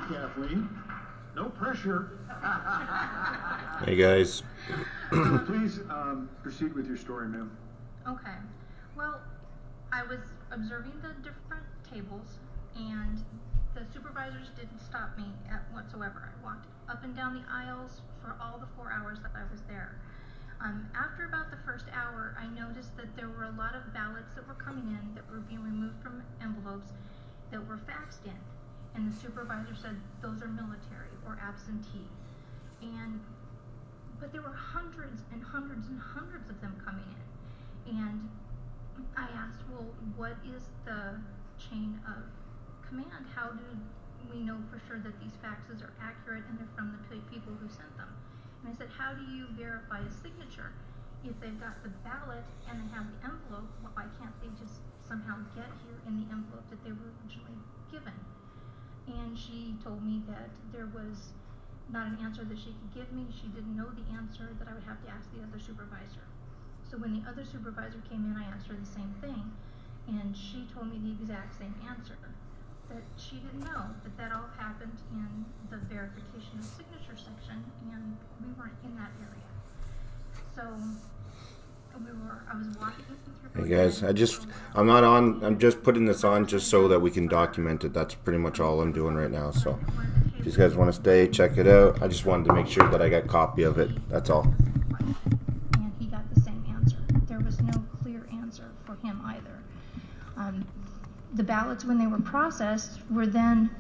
Kathleen. No pressure. Hey guys. Please proceed with your story, ma'am. Okay. Well, I was observing the different tables, and the supervisors didn't stop me at whatsoever. I walked up and down the aisles for all the 4 hours that I was there. After about the first hour, I noticed that there were a lot of ballots that were coming in that were being removed from envelopes that were faxed in. And the supervisor said those are military or absentee. But there were hundreds and hundreds and hundreds of them coming in. And I asked, well, what is the chain of command? How do we know for sure that these faxes are accurate and they're from the people who sent them? And I said, how do you verify a signature? If they've got the ballot and they have the envelope, why can't they just somehow get here in the envelope that they were originally given? And she told me that there was not an answer that she could give me. She didn't know the answer, that I would have to ask the other supervisor. So when the other supervisor came in, I asked her the same thing, and she told me the exact same answer, that she didn't know that all happened in the verification of signature section, and we weren't in that area. So I was walking through. Hey guys, I'm not on. I'm just putting this on just so that we can document it. That's pretty much all I'm doing right now. So if you guys want to stay, check it out. I just wanted to make sure that I got a copy of it. That's all. And he got the same answer. There was no clear answer for him either. The ballots, when they were processed, were then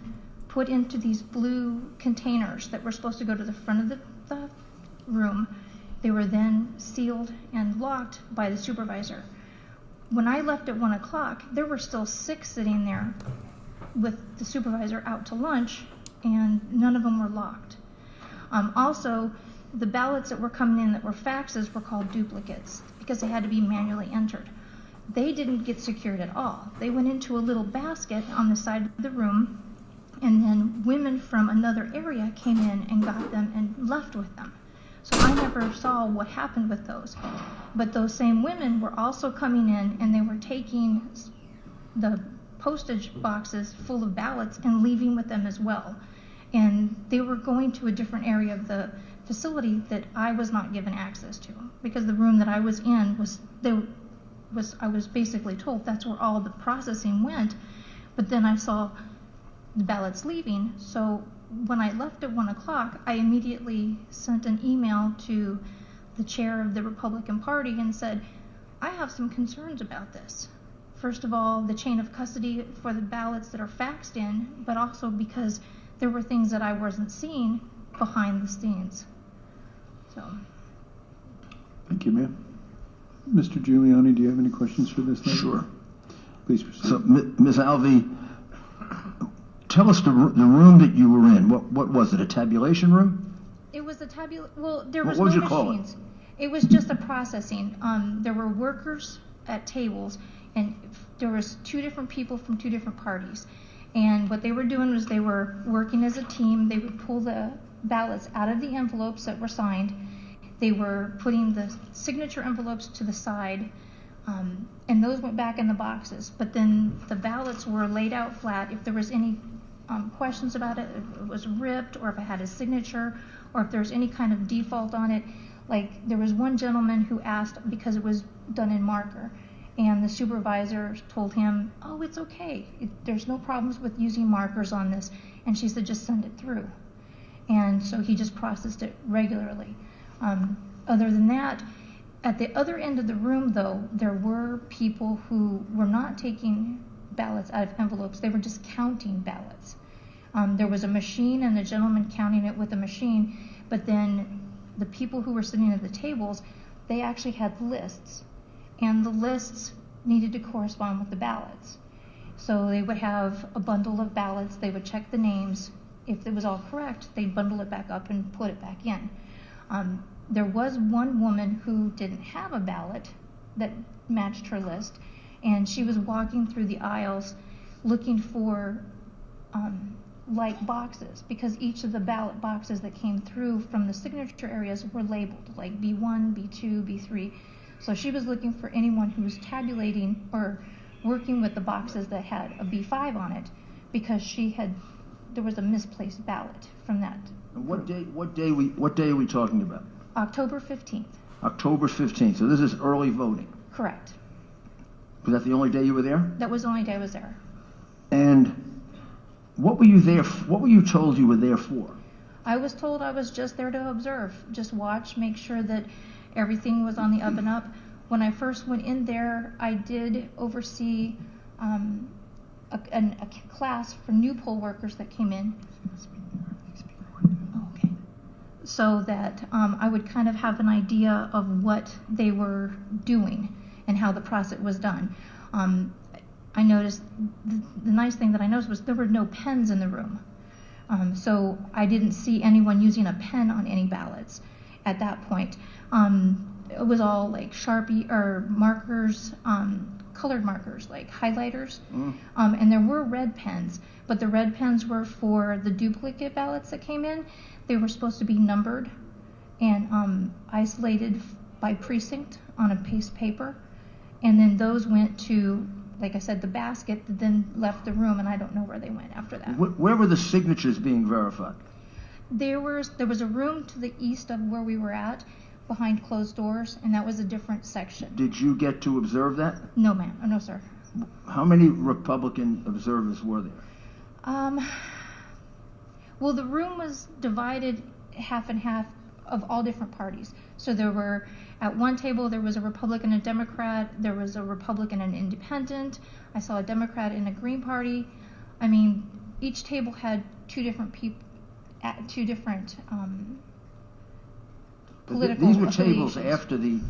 put into these blue containers that were supposed to go to the front of the room. They were then sealed and locked by the supervisor. When I left at 1 o'clock, there were still 6 sitting there with the supervisor out to lunch, and none of them were locked. Also, the ballots that were coming in that were faxes were called duplicates because they had to be manually entered. They didn't get secured at all. They went into a little basket on the side of the room, and then women from another area came in and got them and left with them. So I never saw what happened with those. But those same women were also coming in, and they were taking the postage boxes full of ballots and leaving with them as well. And they were going to a different area of the facility that I was not given access to, because the room that I was in I was basically told that's where all the processing went. But then I saw the ballots leaving, so when I left at 1 o'clock, I immediately sent an email to the chair of the Republican Party and said, I have some concerns about this. First of all, the chain of custody for the ballots that are faxed in, but also because there were things that I wasn't seeing behind the scenes. So. Thank you, ma'am. Mr. Giuliani, do you have any questions for this lady? Sure. Please proceed. So, Ms. Alvey, tell us the room that you were in. What was it, a tabulation room? It was a well, there was what would no you call machines. It was just a processing. There were workers at tables, and there was 2 different people from 2 different parties. And what they were doing was they were working as a team. They would pull the ballots out of the envelopes that were signed. They were putting the signature envelopes to the side, and those went back in the boxes. But then the ballots were laid out flat. If there was any questions about it, if it was ripped, or if it had a signature, or if there was any kind of default on it. Like, there was one gentleman who asked because it was done in marker, and the supervisor told him, oh, it's okay. There's no problems with using markers on this. And she said, just send it through. And so he just processed it regularly. Other than that, at the other end of the room, though, there were people who were not taking ballots out of envelopes. They were just counting ballots. There was a machine and a gentleman counting it with a machine, but then the people who were sitting at the tables, they actually had lists, and the lists needed to correspond with the ballots. So they would have a bundle of ballots. They would check the names. If it was all correct, they'd bundle it back up and put it back in. There was one woman who didn't have a ballot that matched her list, and she was walking through the aisles looking for like boxes, because each of the ballot boxes that came through from the signature areas were labeled like B1, B2, B3. So she was looking for anyone who was tabulating or working with the boxes that had a B5 on it, because she had there was a misplaced ballot from that. And what day are we talking about? October 15th. October 15th. So this is early voting. Correct. Was that the only day you were there? That was the only day I was there. And what were you there? What were you told you were there for? I was told I was just there to observe, just watch, make sure that everything was on the up and up. When I first went in there, I did oversee a class for new poll workers that came in. Okay. So that I would kind of have an idea of what they were doing and how the process was done. I noticed, the nice thing that I noticed was there were no pens in the room. So I didn't see anyone using a pen on any ballots at that point. It was all like Sharpie or markers, colored markers, like highlighters. And there were red pens, but the red pens were for the duplicate ballots that came in. They were supposed to be numbered and isolated by precinct on a piece of paper. And then those went to, like I said, the basket that then left the room, and I don't know where they went after that. Where were the signatures being verified? There was a room to the east of where we were at, behind closed doors, and that was a different section. Did you get to observe that? No, ma'am. Oh, no, sir. How many Republican observers were there? Well, the room was divided half and half of all different parties. So there were, at one table, there was a Republican and a Democrat. There was a Republican and an independent. I saw a Democrat and a Green Party. I mean, each table had two different people, two different political These were tables affiliations. after the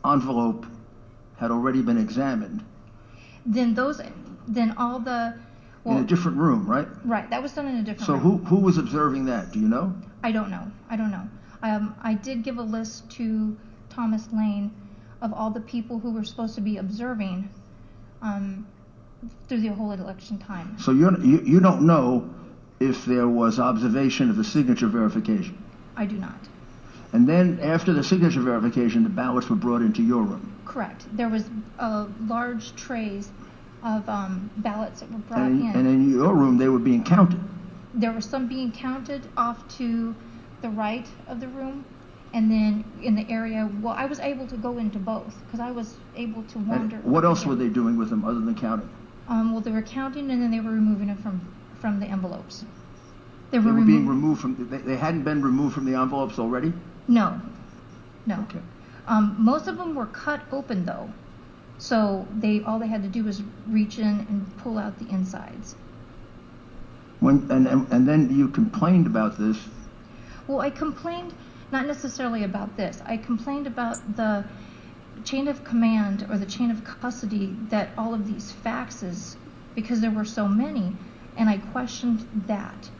envelope had already been examined. Then all the, well, in a different room, right? right, that was done in a different So room. who was observing that? Do you know? I don't know. I did give a list to Thomas Lane of all the people who were supposed to be observing through the whole election time. So you don't know if there was observation of the signature verification. I do not. And then after the signature verification, the ballots were brought into your room. Correct. There was large trays of ballots that were brought And in. in your room, they were being counted. There were some being counted off to the right of the room, and then in the area, well, I was able to go into both because I was able to wander. And what else were they doing with them other than counting? Well, they were counting, and then they were removing it from the envelopes. They were being removed from. They hadn't been removed from the envelopes already? No. Okay. Most of them were cut open though, so all they had to do was reach in and pull out the insides. And then you complained about this. Well, I complained not necessarily about this. I complained about the chain of command or the chain of custody that all of these faxes, because there were so many, and I questioned that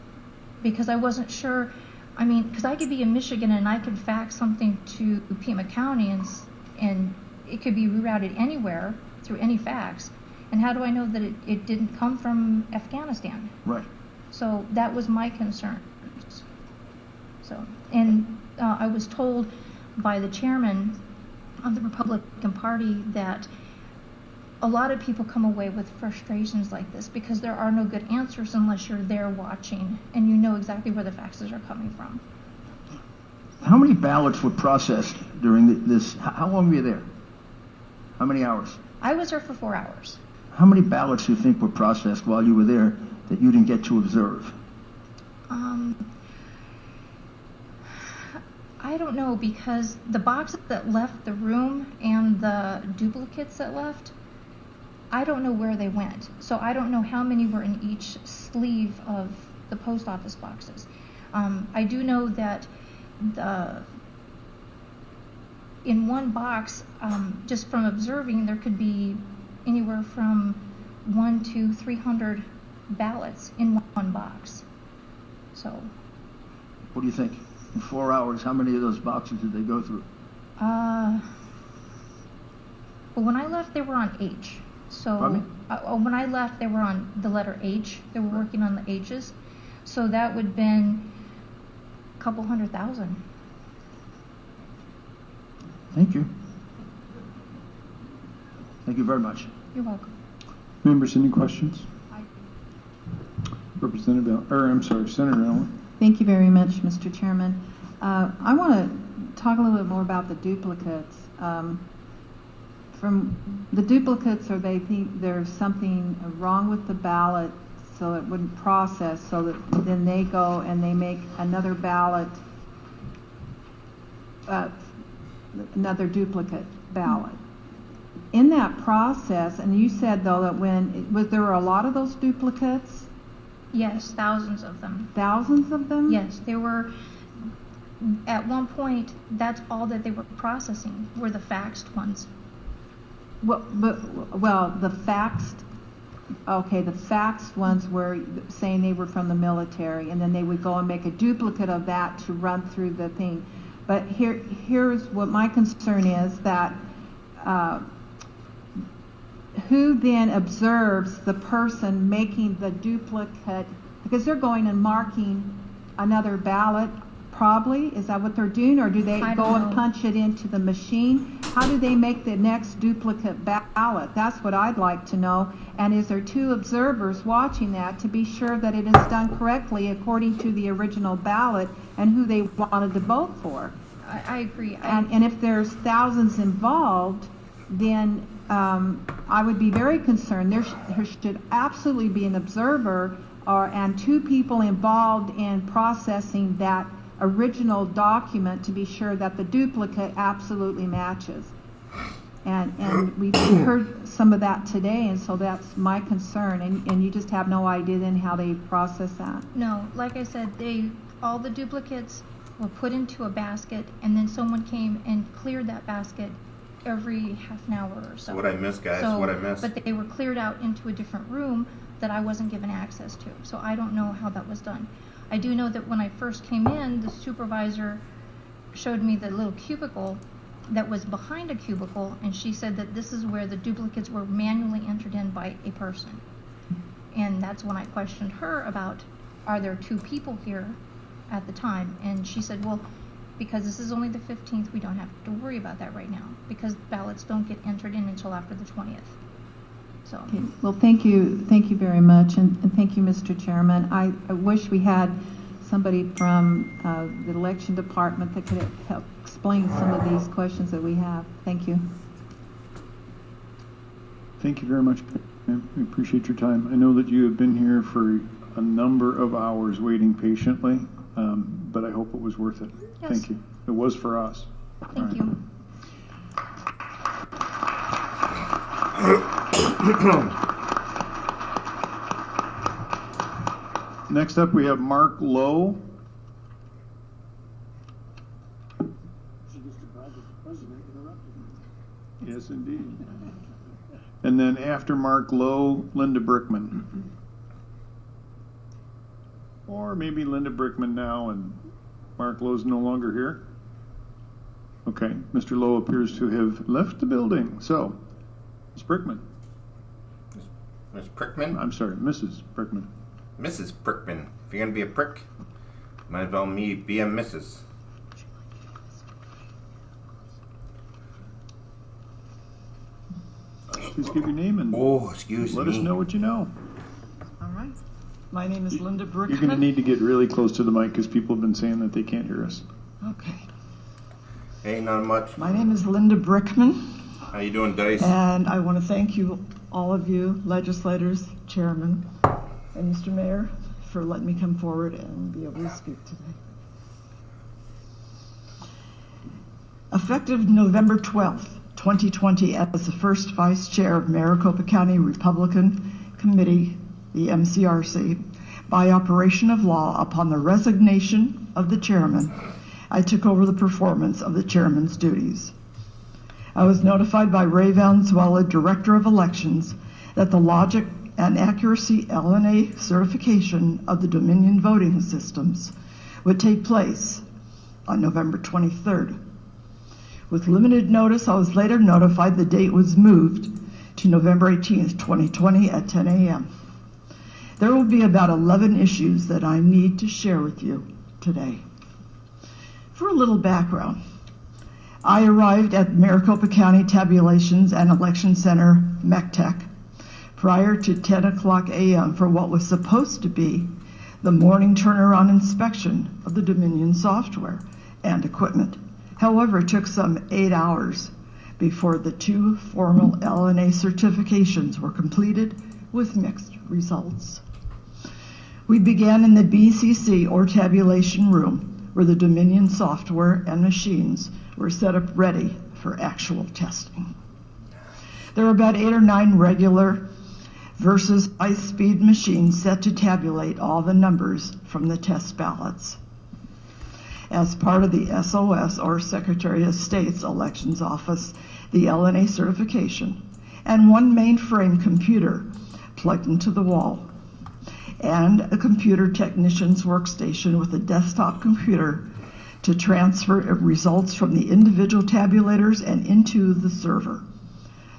because I wasn't sure. I mean, because I could be in Michigan and I could fax something to Pima County and it could be rerouted anywhere through any fax. And how do I know that it didn't come from Afghanistan? Right. So that was my concern. So, and I was told by the chairman of the Republican Party that a lot of people come away with frustrations like this because there are no good answers unless you're there watching and you know exactly where the faxes are coming from. How many ballots were processed during this? How long were you there? How many hours? I was there for 4 hours. How many ballots do you think were processed while you were there that you didn't get to observe? I don't know, because the boxes that left the room and the duplicates that left, I don't know where they went. So I don't know how many were in each sleeve of the post office boxes. I do know that in one box, just from observing, there could be anywhere from 100 to 300 ballots in one box. So. What do you think? In 4 hours, how many of those boxes did they go through? Well, when I left, they were on H. So when I left, they were on the letter H. They were working on the H's. So that would have been a couple 100,000. Thank you. Thank you very much. You're welcome. Members, any questions? Senator Allen. Thank you very much, Mr. Chairman. I want to talk a little bit more about the duplicates. From the duplicates, or they think there's something wrong with the ballot, so it wouldn't process, so that then they go and they make another ballot, another duplicate ballot. In that process, and you said though that there were a lot of those duplicates? Yes, thousands of them. Thousands of them? Yes, there were. At one point, that's all that they were processing were the faxed ones. Well, the faxed ones were saying they were from the military, and then they would go and make a duplicate of that to run through the thing. But here's what my concern is, that who then observes the person making the duplicate, because they're going and marking another ballot, probably. Is that what they're doing, or do they go and punch it into the machine? How do they make the next duplicate ballot? That's what I'd like to know. And is there two observers watching that to be sure that it is done correctly according to the original ballot and who they wanted to vote for? I agree. And if there's thousands involved, then I would be very concerned. There should absolutely be an observer and two people involved in processing that original document to be sure that the duplicate absolutely matches. And we've heard some of that today, and so that's my concern. And you just have no idea then how they process that. No, like I said, all the duplicates were put into a basket, and then someone came and cleared that basket every half an hour or so. What I missed, guys, what I missed. But they were cleared out into a different room that I wasn't given access to. So I don't know how that was done. I do know that when I first came in, the supervisor showed me the little cubicle that was behind a cubicle, and she said that this is where the duplicates were manually entered in by a person. And that's when I questioned her about, are there two people here at the time? And she said, well, because this is only the 15th, we don't have to worry about that right now, because ballots don't get entered in until after the 20th. So. Okay. Well, thank you very much, and thank you, Mr. Chairman. I wish we had somebody from the election department that could help explain some of these questions that we have. Thank you. Thank you very much, ma'am. We appreciate your time. I know that you have been here for a number of hours waiting patiently, but I hope it was worth it. Yes. Thank you. It was for us. Thank you. Next up, we have Mark Lowe. Yes, indeed. And then after Mark Lowe, Linda Brickman. Or maybe Linda Brickman now and Mark Lowe's no longer here. Okay, Mr. Lowe appears to have left the building. So, Ms. Brickman. Ms. Prickman? I'm sorry, Mrs. Brickman. Mrs. Prickman. If you're going to be a prick, might as well be a Mrs. Please give your name and let us know what you know. All right. My name is Linda Brickman. You're going to need to get really close to the mic because people have been saying that they can't hear us. Okay. Hey, not much. My name is Linda Brickman. How you doing, Dice? And I want to thank you, all of you, legislators, chairman, and Mr. Mayor, for letting me come forward and be able to speak today. Effective November 12th, 2020, as the first vice chair of Maricopa County Republican Committee, the MCRC, by operation of law upon the resignation of the chairman, I took over the performance of the chairman's duties. I was notified by Ray Valenzuela, Director of Elections, that the logic and accuracy LNA certification of the Dominion voting systems would take place on November 23rd. With limited notice, I was later notified the date was moved to November 18th, 2020 at 10 a.m. There will be about 11 issues that I need to share with you today. For a little background, I arrived at Maricopa County Tabulations and Election Center, MECTEC, prior to 10 o'clock a.m. for what was supposed to be the morning turnaround inspection of the Dominion software and equipment. However, it took some 8 hours before the 2 formal LNA certifications were completed with mixed results. We began in the BCC or tabulation room where the Dominion software and machines were set up ready for actual testing. There were about 8 or 9 regular versus high-speed machines set to tabulate all the numbers from the test ballots. As part of the SOS, or Secretary of State's Elections Office, the LNA certification, and 1 mainframe computer plugged into the wall, and a computer technician's workstation with a desktop computer to transfer results from the individual tabulators and into the server.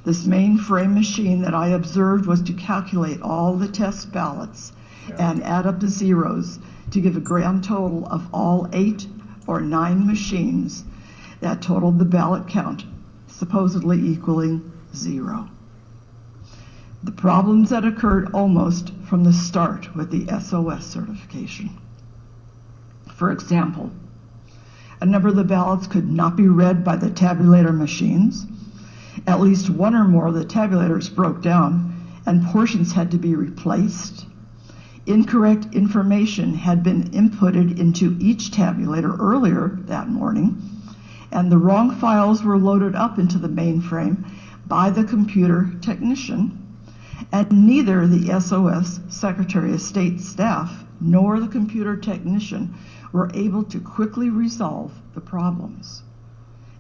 This mainframe machine that I observed was to calculate all the test ballots and add up the zeros to give a grand total of all 8 or 9 machines that totaled the ballot count, supposedly equaling 0. The problems that occurred almost from the start with the SOS certification. For example, a number of the ballots could not be read by the tabulator machines. At least 1 or more of the tabulators broke down and portions had to be replaced. Incorrect information had been inputted into each tabulator earlier that morning, and the wrong files were loaded up into the mainframe by the computer technician, and neither the SOS Secretary of State staff nor the computer technician were able to quickly resolve the problems.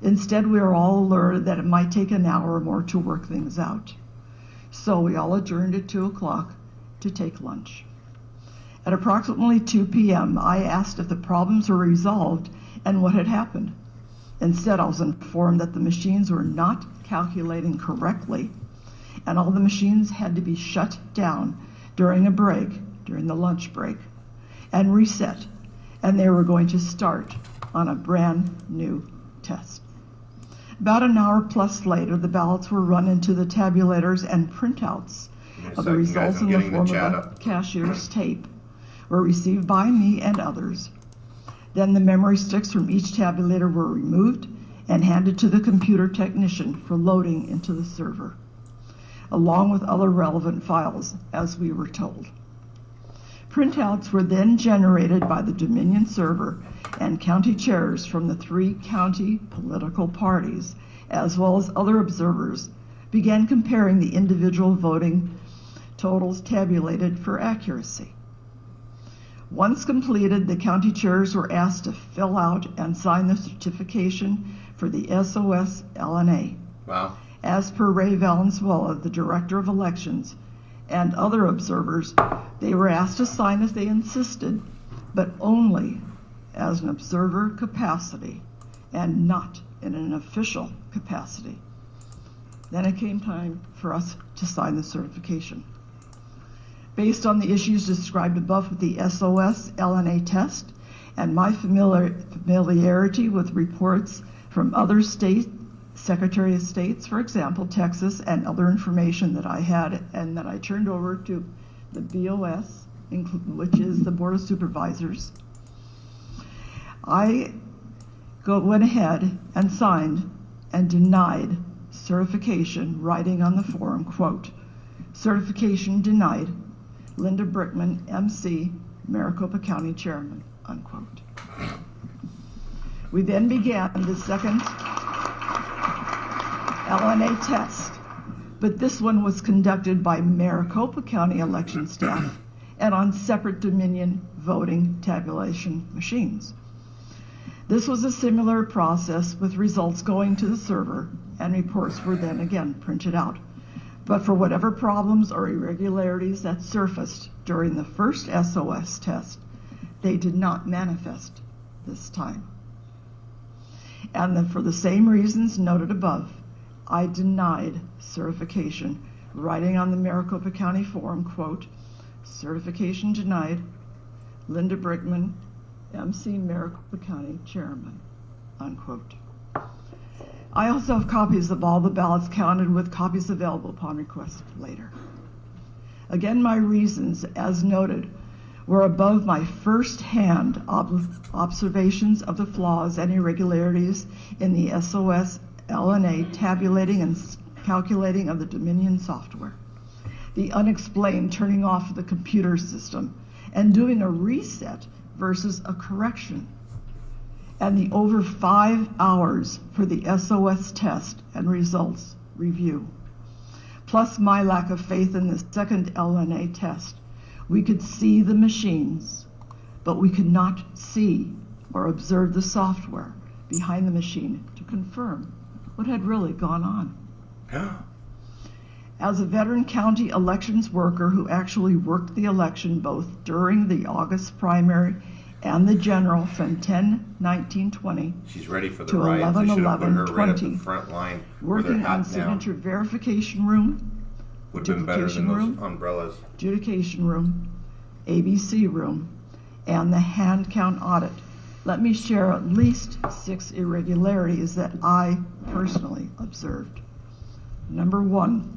Instead, we were all alerted that it might take an hour or more to work things out. So we all adjourned at 2 o'clock to take lunch. At approximately 2 p.m., I asked if the problems were resolved and what had happened. Instead, I was informed that the machines were not calculating correctly, and all the machines had to be shut down during the lunch break, and reset, and they were going to start on a brand new test. About an hour plus later, the ballots were run into the tabulators, and printouts of the results in the form of a cashier's tape were received by me and others. Then the memory sticks from each tabulator were removed and handed to the computer technician for loading into the server, along with other relevant files, as we were told. Printouts were then generated by the Dominion server, and county chairs from the 3 county political parties, as well as other observers, began comparing the individual voting totals tabulated for accuracy. Once completed, the county chairs were asked to fill out and sign the certification for the SOS LNA. Wow. As per Ray Valenzuela, the Director of Elections, and other observers, they were asked to sign if they insisted, but only as an observer capacity and not in an official capacity. Then it came time for us to sign the certification. Based on the issues described above with the SOS LNA test and my familiarity with reports from other state Secretary of States, for example, Texas, and other information that I had and that I turned over to the BOS, which is the Board of Supervisors, I went ahead and signed and denied certification, writing on the form, quote, "Certification denied, Linda Brickman, MC, Maricopa County Chairman," unquote. We then began the second LNA test, but this one was conducted by Maricopa County election staff and on separate Dominion voting tabulation machines. This was a similar process with results going to the server, and reports were then again printed out. But for whatever problems or irregularities that surfaced during the first SOS test, they did not manifest this time. And for the same reasons noted above, I denied certification, writing on the Maricopa County form, quote, "Certification denied, Linda Brickman, MC, Maricopa County Chairman," unquote. I also have copies of all the ballots counted, with copies available upon request later. Again, my reasons, as noted, were above my first-hand observations of the flaws and irregularities in the SOS LNA tabulating and calculating of the Dominion software, the unexplained turning off of the computer system and doing a reset versus a correction, and the over 5 hours for the SOS test and results review, plus my lack of faith in the second LNA test. We could see the machines, but we could not see or observe the software behind the machine to confirm what had really gone on. As a veteran county elections worker who actually worked the election both during the August primary and the general from 10/19/20 She's ready for the to riots. They should have put her right at the 11/11/20, front line with her working on hat down. signature verification room, Would have been better than duplication those room, umbrellas. adjudication room, ABC room, and the hand count audit. Let me share at least 6 irregularities that I personally observed. Number 1,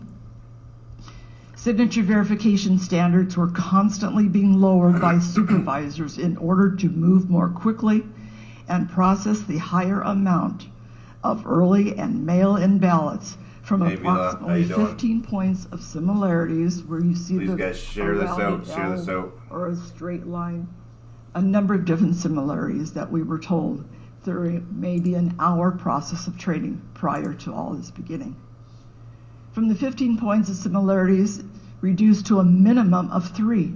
signature verification standards were constantly being lowered by supervisors in order to move more quickly and process the higher amount of early and mail-in ballots from Hey, Vila, how approximately you doing? 15 points of similarities where you see Please, the guys, share this rounded out, share this L out. or a straight line, a number of different similarities that we were told there may be an hour process of training prior to all this beginning. From the 15 points of similarities reduced to a minimum of 3,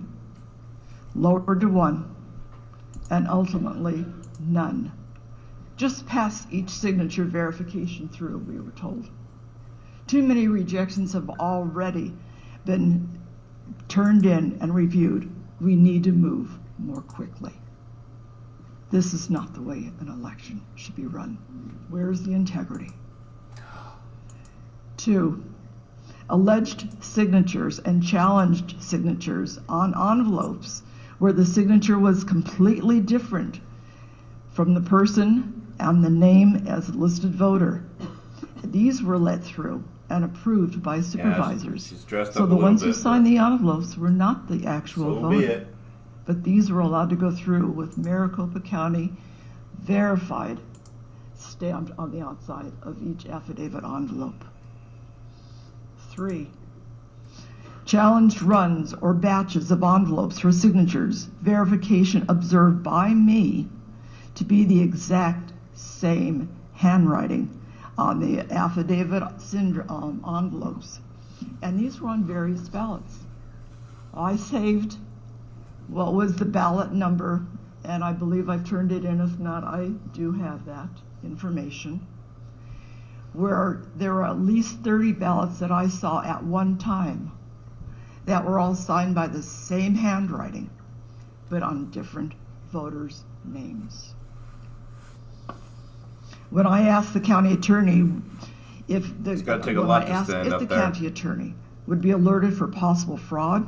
lowered to 1, and ultimately none. Just pass each signature verification through, we were told. Too many rejections have already been turned in and reviewed. We need to move more quickly. This is not the way an election should be run. Where is the integrity? 2, alleged signatures and challenged signatures on envelopes where the signature was completely different from the person and the name as a listed voter. These were let through and approved by supervisors. she's dressed So up a the little ones who bit, signed but- the envelopes were not the actual So voter. be it. But these were allowed to go through with Maricopa County verified, stamped on the outside of each affidavit envelope. 3, challenged runs or batches of envelopes for signatures, verification observed by me to be the exact same handwriting on the affidavit envelopes. And these were on various ballots. I saved what was the ballot number, and I believe I've turned it in. If not, I do have that information, where there were at least 30 ballots that I saw at one time that were all signed by the same handwriting, but on different voters' names. When I asked the county attorney if the gotta take a lot to stand up there. county attorney would be alerted for possible fraud,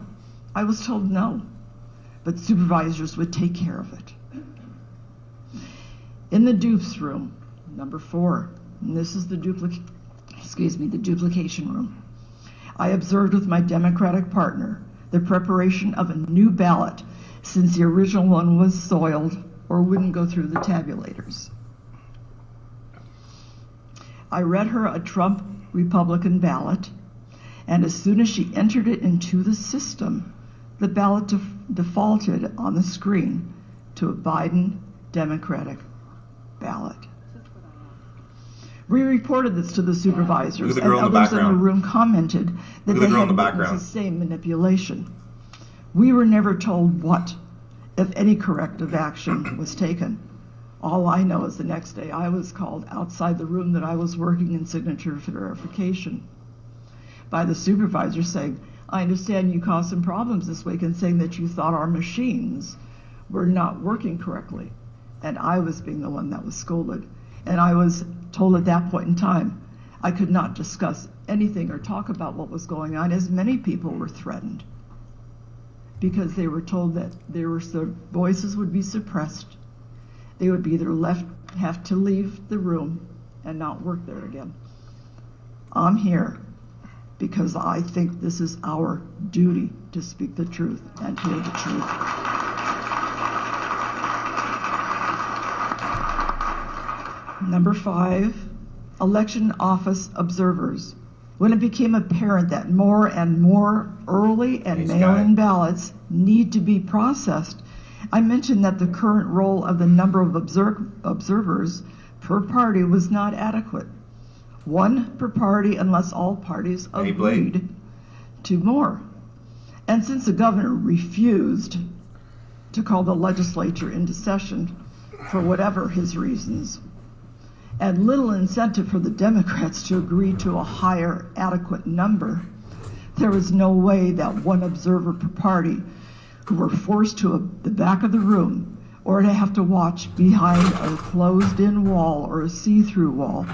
I was told no, but supervisors would take care of it. In the dupes room, number 4, and this is the duplication room, I observed with my Democratic partner the preparation of a new ballot since the original one was soiled or wouldn't go through the tabulators. I read her a Trump Republican ballot, and as soon as she entered it into the system, the ballot defaulted on the screen to a Biden Democratic ballot. We reported this to the supervisors, Look at the and girl in the others in the background. room commented that Look at the they girl in had the witnessed background. the same manipulation. We were never told what, if any, corrective action was taken. All I know is the next day I was called outside the room that I was working in signature verification by the supervisor saying, I understand you caused some problems this week, and saying that you thought our machines were not working correctly. And I was being the one that was scolded. And I was told at that point in time I could not discuss anything or talk about what was going on, as many people were threatened because they were told that their voices would be suppressed. They would be either have to leave the room and not work there again. I'm here because I think this is our duty to speak the truth and hear the truth. Number 5, election office observers. When it became apparent that more and more early and mail-in ballots need to be processed, I mentioned that the current role of the number of observers per party was not adequate. 1 per party unless all parties agreed to more. And since the governor refused to call the legislature into session for whatever his reasons, and little incentive for the Democrats to agree to a higher adequate number, there was no way that 1 observer per party who were forced to the back of the room or to have to watch behind a closed-in wall or a see-through wall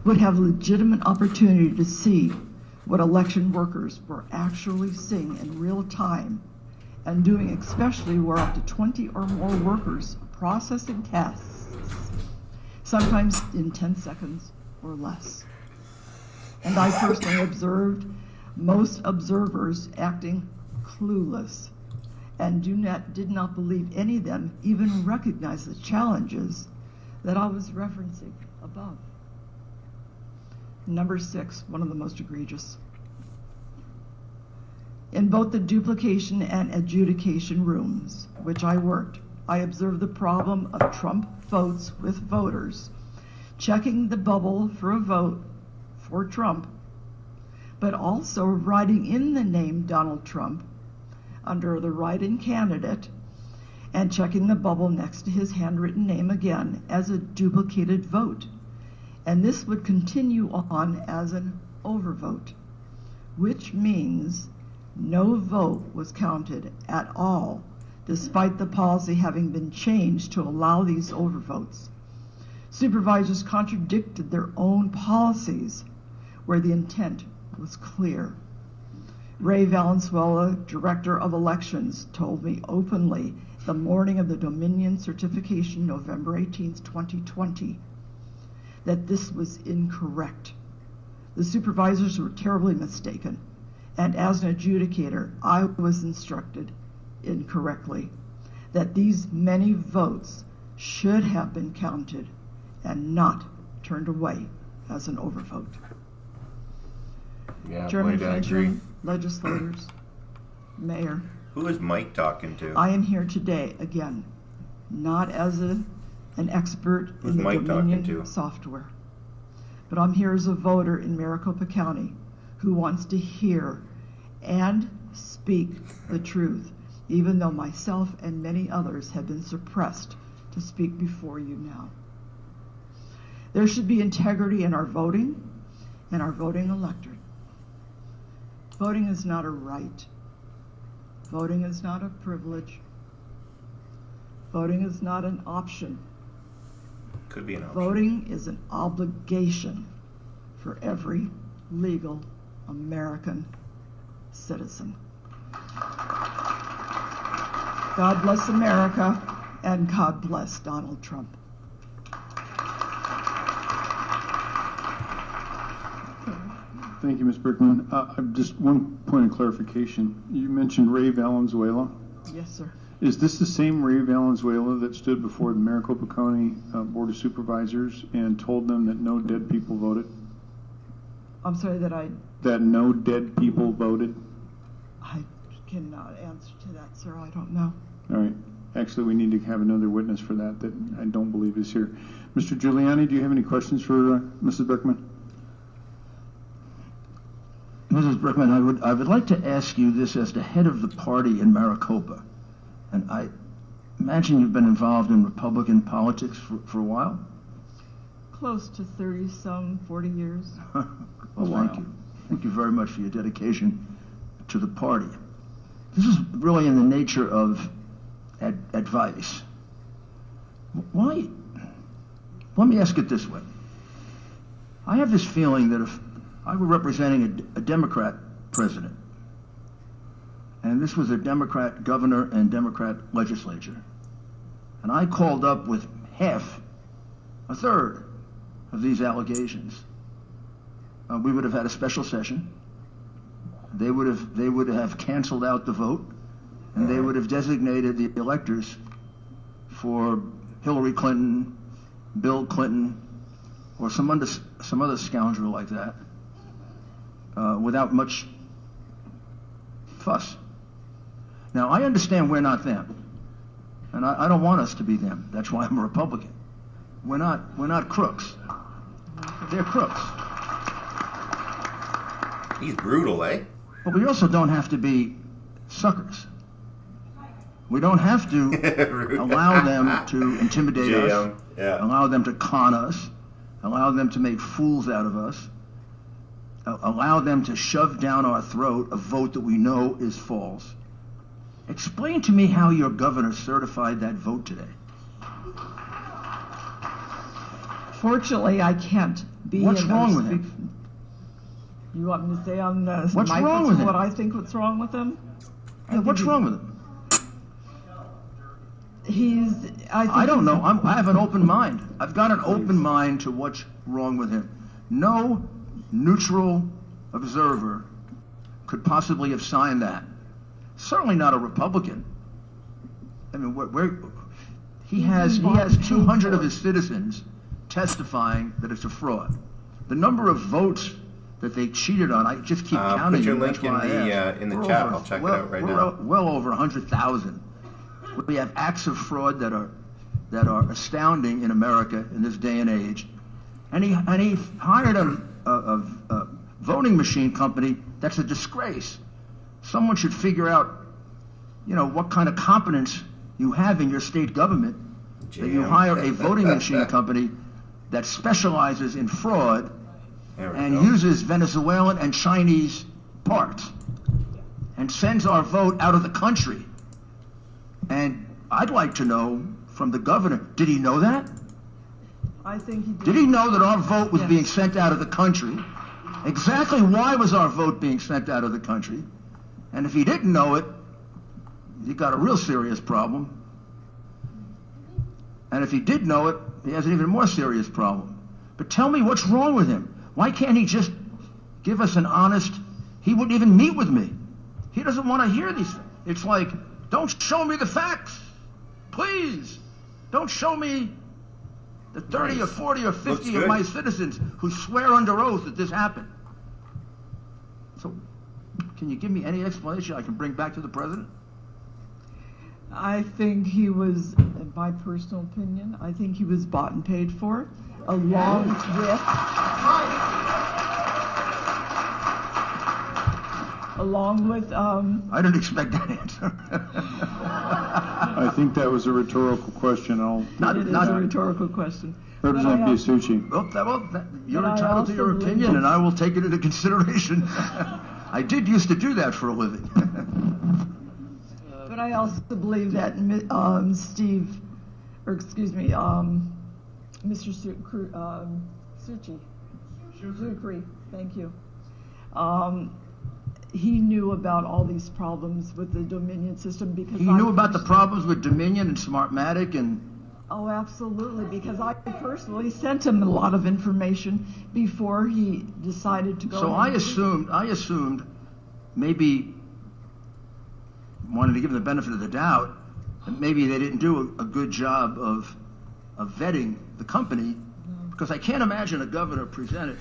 would have legitimate opportunity to see what election workers were actually seeing in real time and doing, especially where up to 20 or more workers processing tests, sometimes in 10 seconds or less. And I personally observed most observers acting clueless and did not believe any of them even recognize the challenges that I was referencing above. Number 6, one of the most egregious. In both the duplication and adjudication rooms, which I worked, I observed the problem of Trump votes with voters checking the bubble for a vote for Trump, but also writing in the name Donald Trump under the write-in candidate and checking the bubble next to his handwritten name again as a duplicated vote. And this would continue on as an overvote, which means no vote was counted at all, despite the policy having been changed to allow these overvotes. Supervisors contradicted their own policies where the intent was clear. Ray Valenzuela, Director of Elections, told me openly the morning of the Dominion certification, November 18, 2020, that this was incorrect. The supervisors were terribly mistaken, and as an adjudicator, I was instructed incorrectly that these many votes should have been counted and not turned away as an overvote. Yeah, Chairman Boyd, I agree. Finch, legislators, Mayor, Who is Mike talking to? I am here today, again, not as an expert Who's in the Mike talking Dominion to? software, but I'm here as a voter in Maricopa County who wants to hear and speak the truth, even though myself and many others have been suppressed to speak before you now. There should be integrity in our voting and our voting electorate. Voting is not a right. Voting is not a privilege. Voting is not an option. Could be an option. Voting is an obligation for every legal American citizen. God bless America, and God bless Donald Trump. Thank you, Ms. Brickman. Just one point of clarification. You mentioned Ray Valenzuela. Yes, sir. Is this the same Ray Valenzuela that stood before the Maricopa County Board of Supervisors and told them that no dead people voted? I'm sorry That no dead people voted? I cannot answer to that, sir. I don't know. All right. Actually, we need to have another witness for that I don't believe is here. Mr. Giuliani, do you have any questions for Mrs. Brickman? Mrs. Brickman, I would like to ask you this as the head of the party in Maricopa. And I imagine you've been involved in Republican politics for a while? Close to 30-some, 40 years. Well, thank you. Thank you very much for your dedication to the party. This is really in the nature of advice. Why? Let me ask it this way. I have this feeling that if I were representing a Democrat president, and this was a Democrat governor and Democrat legislature, and I called up with a third of these allegations, we would have had a special session. They would have canceled out the vote, and they would have designated the electors for Hillary Clinton, Bill Clinton, or some other scoundrel like that, without much fuss. Now, I understand we're not them, and I don't want us to be them. That's why I'm a Republican. We're not crooks. They're crooks. He's brutal, eh? But we also don't have to be suckers. We don't have to allow them to intimidate us, allow them to con us, allow them to make fools out of us, allow them to shove down our throat a vote that we know is false. Explain to me how your governor certified that vote today. Fortunately, I can't be What's in wrong those with him? You want me to say on the What's mic wrong with him? what I think what's wrong with him? Yeah, what's wrong with him? I don't know. I have an open mind. I've got an open mind to what's wrong with him. No neutral observer could possibly have signed that. Certainly not a Republican. I mean, he has 200 of his citizens testifying that it's a fraud. The number of votes that they cheated on, I just keep counting. Put your them. link That's in the We're chat. over- I'll check well, it out right we're now. Well over 100,000. We have acts of fraud that are astounding in America in this day and age. And he hired a voting machine company that's a disgrace. Someone should figure out, what kind of competence you have in your state government that you hire a voting machine company that specializes in fraud and uses Venezuelan and Chinese parts and sends our vote out of the country. And I'd like to know from the governor, did he know that? I think he did. Did he know that our vote was being sent out of the country? Exactly why was our vote being sent out of the country? And if he didn't know it, he got a real serious problem. And if he did know it, he has an even more serious problem. But tell me what's wrong with him. Why can't he just give us an honest, he wouldn't even meet with me. He doesn't want to hear these things. It's like, don't show me the facts. Please. Don't show me the 30 or 40 or 50 of my citizens who swear under oath that this happened. So, can you give me any explanation I can bring back to the president? I think he was, in my personal opinion, I think he was bought and paid for, along with I didn't expect that answer. I think that was a rhetorical question. It is a rhetorical question. Representative Biasucci. You're entitled to your opinion, and I will take it into consideration. I did used to do that for a living. But I also believe that Mr. Sucre, thank you. He knew about all these problems with the Dominion system because he knew about the problems with Dominion and Smartmatic and. Oh, absolutely, because I personally sent him a lot of information before he decided to go. So I assumed, maybe wanted to give him the benefit of the doubt, that maybe they didn't do a good job of vetting the company, because I can't imagine a governor presented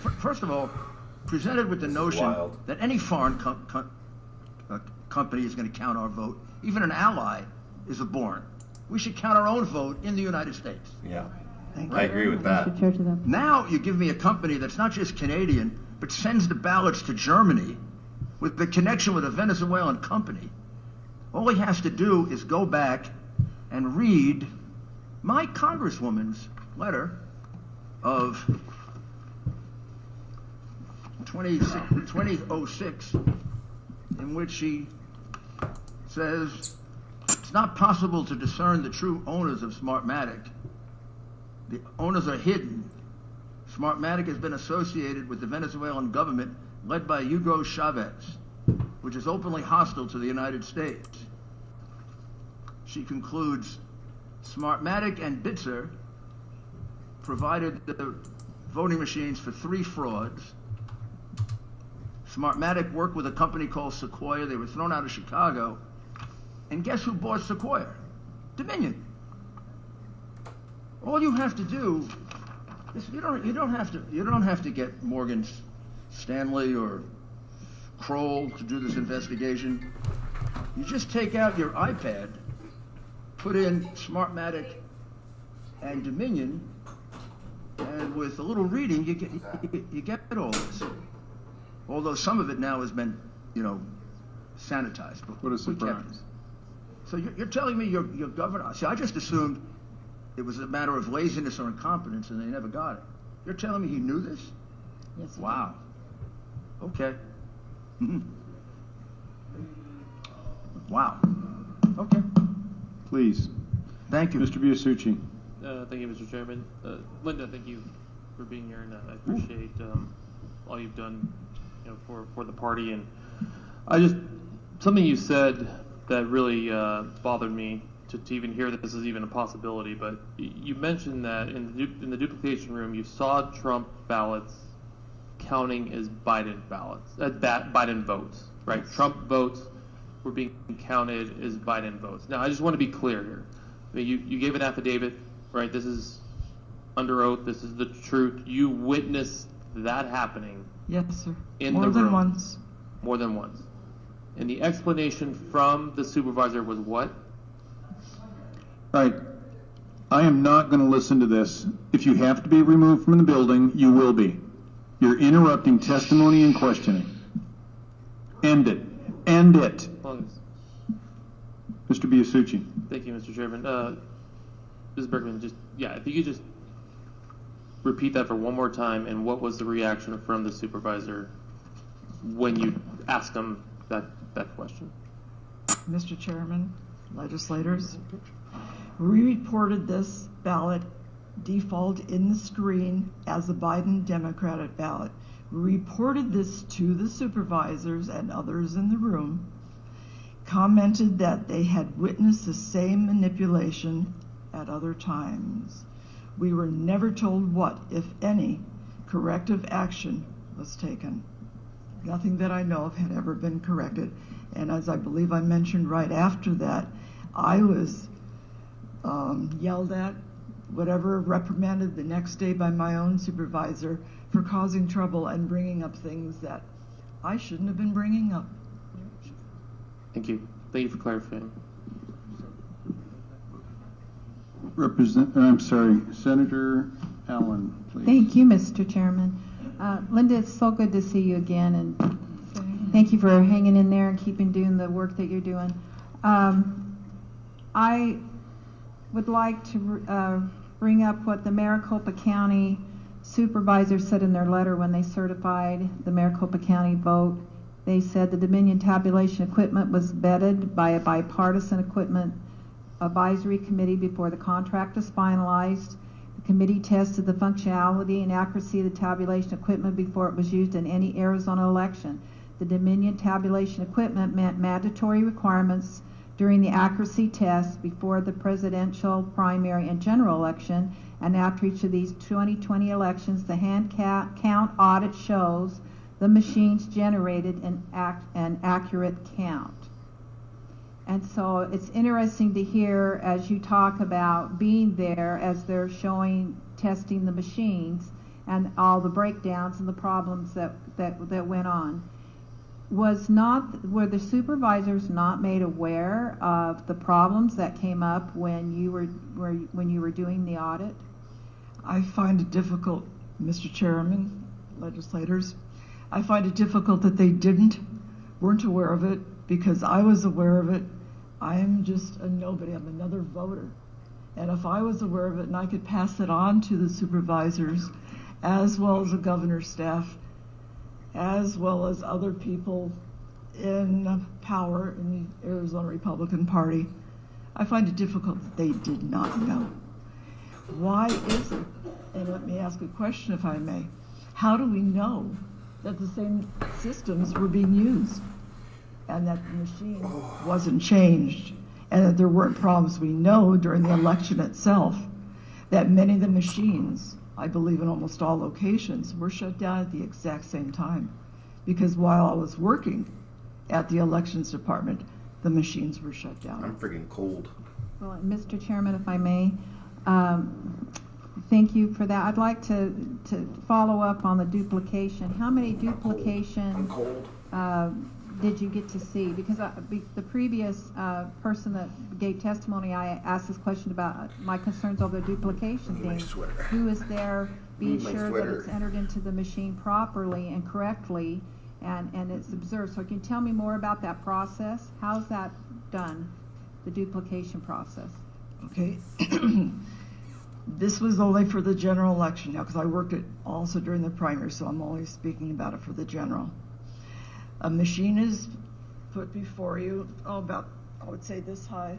with the notion that any foreign company is going to count our vote. Even an ally is abhorrent. We should count our own vote in the United States. Yeah, I agree with that. Now you give me a company that's not just Canadian, but sends the ballots to Germany with the connection with a Venezuelan company. All he has to do is go back and read my congresswoman's letter of 2006, in which she says it's not possible to discern the true owners of Smartmatic. The owners are hidden. Smartmatic has been associated with the Venezuelan government led by Hugo Chavez, which is openly hostile to the United States. She concludes, Smartmatic and Bitzer provided the voting machines for 3 frauds. Smartmatic worked with a company called Sequoia. They were thrown out of Chicago. And guess who bought Sequoia? Dominion. All you have to do Listen, you don't have to get Morgan Stanley or Kroll to do this investigation. You just take out your iPad, put in Smartmatic and Dominion, and with a little reading, you get all this. Although some of it now has been, sanitized. But What a we kept surprise. it. So you're telling me your governor? See, I just assumed it was a matter of laziness or incompetence, and they never got it. You're telling me he knew this? Yes. Wow. Okay. Mhm. Wow. Okay. Please. Thank you. Mr. Biasucci. Thank you, Mr. Chairman. Linda, thank you for being here, and I appreciate all you've done, for the party. And something you said that really bothered me to even hear that this is even a possibility. But you mentioned that in the duplication room, you saw Trump ballots counting as Biden ballots, Biden votes, right? Trump votes were being counted as Biden votes. Now, I just want to be clear here. I mean, you gave an affidavit, right? This is under oath. This is the truth. You witnessed that happening Yes, sir. in More the than room. once. More than once. And the explanation from the supervisor was what? All right. I am not going to listen to this. If you have to be removed from the building, you will be. You're interrupting testimony and questioning. End it. End it. Mr. Biasucci. Thank you, Mr. Chairman. Ms. Bergman, if you could just repeat that for one more time, and what was the reaction from the supervisor when you asked him that question? Mr. Chairman, legislators, we reported this ballot default in the screen as a Biden Democratic ballot. We reported this to the supervisors and others in the room, commented that they had witnessed the same manipulation at other times. We were never told what, if any, corrective action was taken. Nothing that I know of had ever been corrected. And as I believe I mentioned right after that, I was yelled at, reprimanded the next day by my own supervisor for causing trouble and bringing up things that I shouldn't have been bringing up. Thank you. Thank you for clarifying. Senator Allen, please. Thank you, Mr. Chairman. Linda, it's so good to see you again, and thank you for hanging in there and doing the work that you're doing. I would like to bring up what the Maricopa County supervisor said in their letter when they certified the Maricopa County vote. They said the Dominion tabulation equipment was vetted by a bipartisan equipment advisory committee before the contract was finalized. The committee tested the functionality and accuracy of the tabulation equipment before it was used in any Arizona election. The Dominion tabulation equipment met mandatory requirements during the accuracy test before the presidential primary and general election, and after each of these 2020 elections, the hand count audit shows the machines generated an accurate count. And so it's interesting to hear as you talk about being there as they're testing the machines and all the breakdowns and the problems that went on. Were the supervisors not made aware of the problems that came up when you were doing the audit? I find it difficult, Mr. Chairman, legislators, I find it difficult that they weren't aware of it, because I was aware of it. I am just a nobody. I'm another voter. And if I was aware of it and I could pass it on to the supervisors, as well as the governor's staff, as well as other people in power in the Arizona Republican Party, I find it difficult that they did not know. Why is it? And let me ask a question, if I may. How do we know that the same systems were being used and that the machine wasn't changed and that there weren't problems? We know during the election itself that many of the machines, I believe in almost all locations, were shut down at the exact same time, because while I was working at the elections department, the machines were shut down. I'm freaking cold. Well, Mr. Chairman, if I may, Thank you for that. I'd like to follow up on the duplication. How many duplication did you get to see? Because the previous person that gave testimony, I asked this question about my concerns over the duplication thing. Who is there being sure that it's entered into the machine properly and correctly and it's observed? So can you tell me more about that process? How's that done, the duplication process? Okay. This was only for the general election now, because I worked it also during the primary, so I'm only speaking about it for the general. A machine is put before you, about, I would say this high,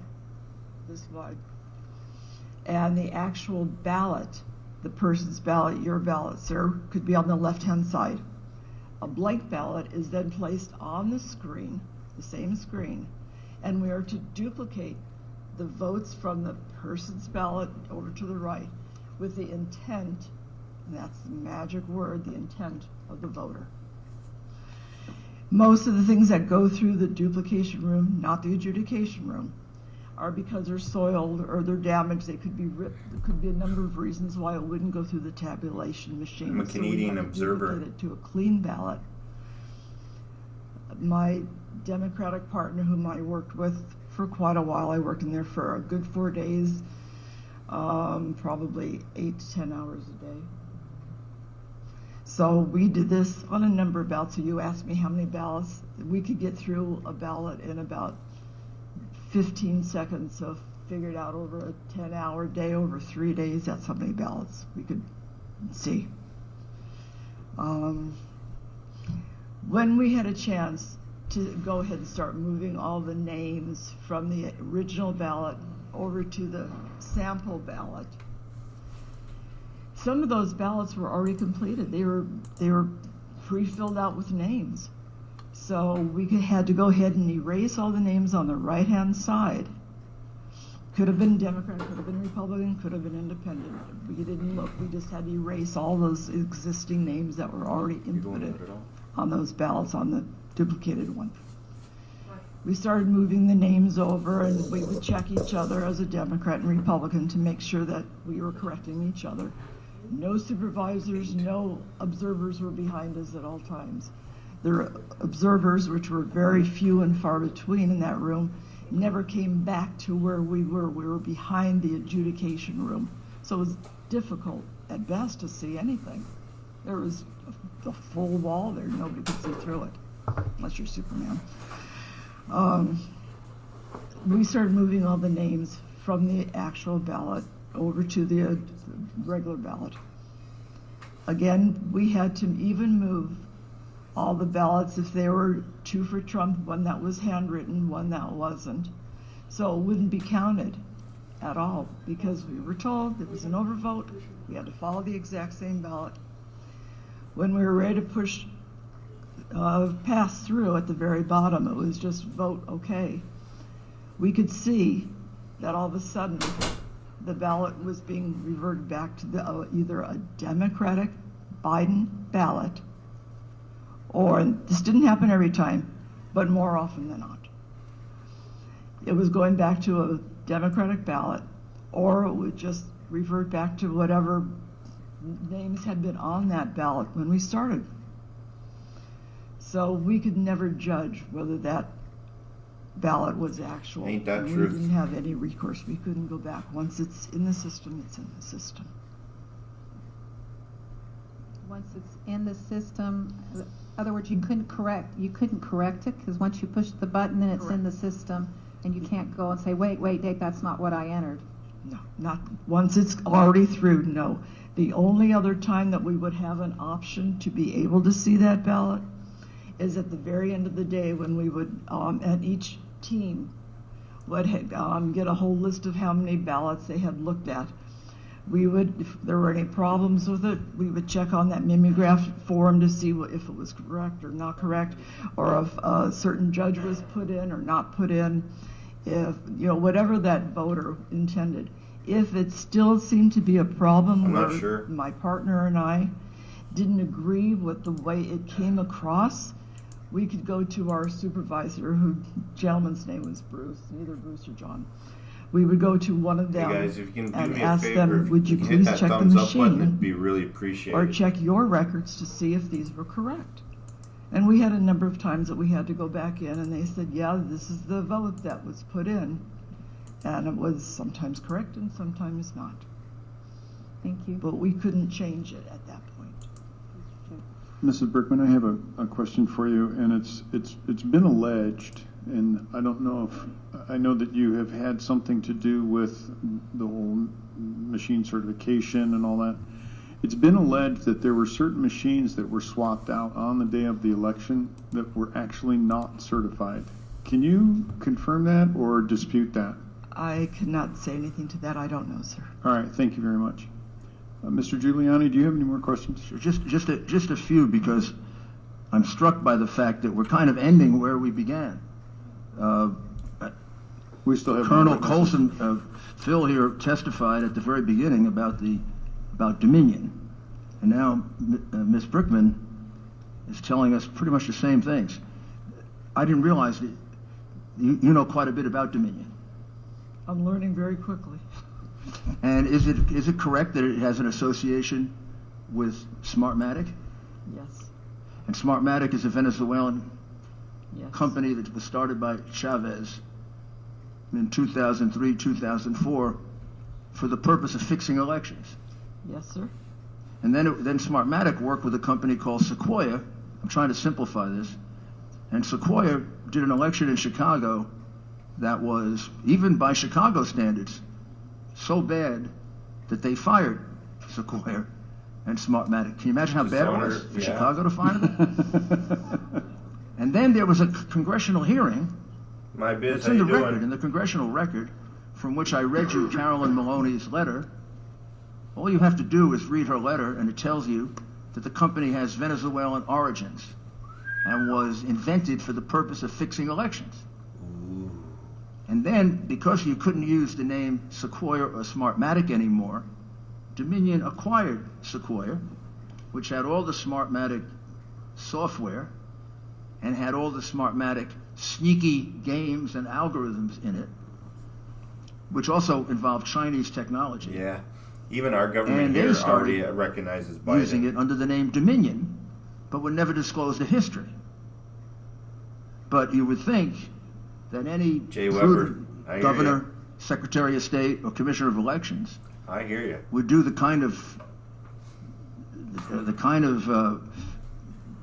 this wide. And the actual ballot, the person's ballot, your ballot, sir, could be on the left-hand side. A blank ballot is then placed on the screen, the same screen, and we are to duplicate the votes from the person's ballot over to the right with the intent, and that's the magic word, the intent of the voter. Most of the things that go through the duplication room, not the adjudication room, are because they're soiled or they're damaged. They could be ripped. There could be a number of reasons why it wouldn't go through the tabulation machine. I'm a Canadian observer. Duplicate it to a clean ballot. My Democratic partner, whom I worked with for quite a while, I worked in there for a good 4 days, probably 8 to 10 hours a day. So we did this on a number of ballots. So you asked me how many ballots. We could get through a ballot in about 15 seconds. So figured out over a 10-hour day, over 3 days, that's how many ballots we could see. When we had a chance to go ahead and start moving all the names from the original ballot over to the sample ballot, some of those ballots were already completed. They were pre-filled out with names. So we had to go ahead and erase all the names on the right-hand side. Could have been Democrat, could have been Republican, could have been Independent. We didn't look. We just had to erase all those existing names that were already inputted on those ballots on the duplicated one. We started moving the names over, and we would check each other as a Democrat and Republican to make sure that we were correcting each other. No supervisors, no observers were behind us at all times. The observers, which were very few and far between in that room, never came back to where we were. We were behind the adjudication room. So it was difficult at best to see anything. There was a full wall there. Nobody could see through it, unless you're Superman. We started moving all the names from the actual ballot over to the regular ballot. Again, we had to even move all the ballots if they were 2 for Trump, one that was handwritten, one that wasn't. So it wouldn't be counted at all because we were told it was an overvote. We had to follow the exact same ballot. When we were ready to push pass through at the very bottom, it was just vote okay. We could see that all of a sudden the ballot was being reverted back to either a Democratic Biden ballot, or this didn't happen every time, but more often than not. It was going back to a Democratic ballot, or it would just revert back to whatever names had been on that ballot when we started. So we could never judge whether that ballot was actual. Ain't that we truth? didn't have any recourse. We couldn't go back. Once it's in the system, it's in the system. Once it's in the system, in other words, you couldn't correct it because once you push the button, then it's in the system, and you can't go and say, wait, Dave, that's not what I entered. No, not once it's already through. No, the only other time that we would have an option to be able to see that ballot is at the very end of the day when we would, and each team would get a whole list of how many ballots they had looked at. We would, if there were any problems with it, we would check on that mimeograph form to see if it was correct or not correct, or if a certain judge was put in or not put in, if, whatever that voter intended. If it still seemed to be a problem where my partner and I didn't agree with the way it came across, we could go to our supervisor, who gentleman's name was Bruce, either Bruce or John. we would go to one of Hey them guys, if you can do and me a ask favor, them, if would you can please hit that check the thumbs up button, it'd machine be really appreciated. or check your records to see if these were correct? And we had a number of times that we had to go back in and they said, yeah, this is the vote that was put in. And it was sometimes correct and sometimes not. Thank you. But we couldn't change it at that point. Mrs. Berkman, I have a question for you, and it's been alleged, and I don't know if, I know that you have had something to do with the whole machine certification and all that. It's been alleged that there were certain machines that were swapped out on the day of the election that were actually not certified. Can you confirm that or dispute that? I cannot say anything to that. I don't know, sir. All right, thank you very much. Mr. Giuliani, do you have any more questions? Sure, just a few, because I'm struck by the fact that we're kind of ending where we began. We still have Colonel more witnesses. Colson, Phil here testified at the very beginning about Dominion, and now Ms. Brickman is telling us pretty much the same things. I didn't realize that you know quite a bit about Dominion. I'm learning very quickly. And is it correct that it has an association with Smartmatic? Yes. And Smartmatic is a Venezuelan Yes. company that was started by CHAZ in 2003, 2004 for the purpose of fixing elections. Yes, sir. And then Smartmatic worked with a company called Sequoia. I'm trying to simplify this. And Sequoia did an election in Chicago that was, even by Chicago standards, so bad that they fired Sequoia and Smartmatic. Can you imagine how bad it was for Chicago to fire them? And then there was a congressional hearing. My biz, It's how in you the doing? record, in the congressional record, from which I read you Carolyn Maloney's letter. All you have to do is read her letter, and it tells you that the company has Venezuelan origins and was invented for the purpose of fixing elections. And then, because you couldn't use the name Sequoia or Smartmatic anymore, Dominion acquired Sequoia, which had all the Smartmatic software and had all the Smartmatic sneaky games and algorithms in it, which also involved Chinese technology. Yeah. Even our government And they here started already recognizes Biden. using it under the name Dominion, but would never disclose the history. But you would think that any Jay Weber, prudent I hear governor, secretary of state, or commissioner of elections I hear you. would do the kind of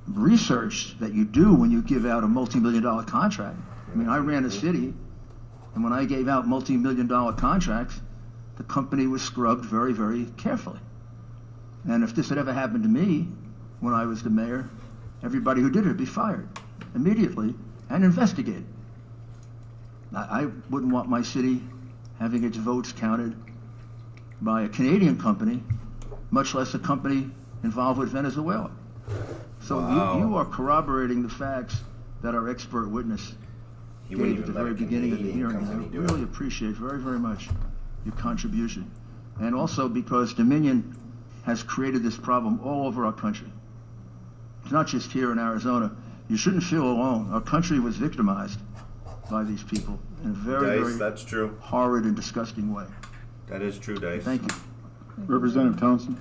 research that you do when you give out a multi-million-dollar contract. I mean, I ran a city, and when I gave out multi-million-dollar contracts, the company was scrubbed very, very carefully. And if this had ever happened to me when I was the mayor, everybody who did it would be fired immediately and investigated. I wouldn't want my city having its votes counted by a Canadian company, much less a company involved with Venezuela. So Wow. you are corroborating the facts that our expert witness He wouldn't gave at the even let very a beginning of the Canadian hearing. company I do really it. appreciate very, very much your contribution. And also because Dominion has created this problem all over our country. It's not just here in Arizona. You shouldn't feel alone. Our country was victimized by these people in a very, Dice, very that's true. horrid and disgusting way. That is true, Dice. Thank you. Representative Townsend.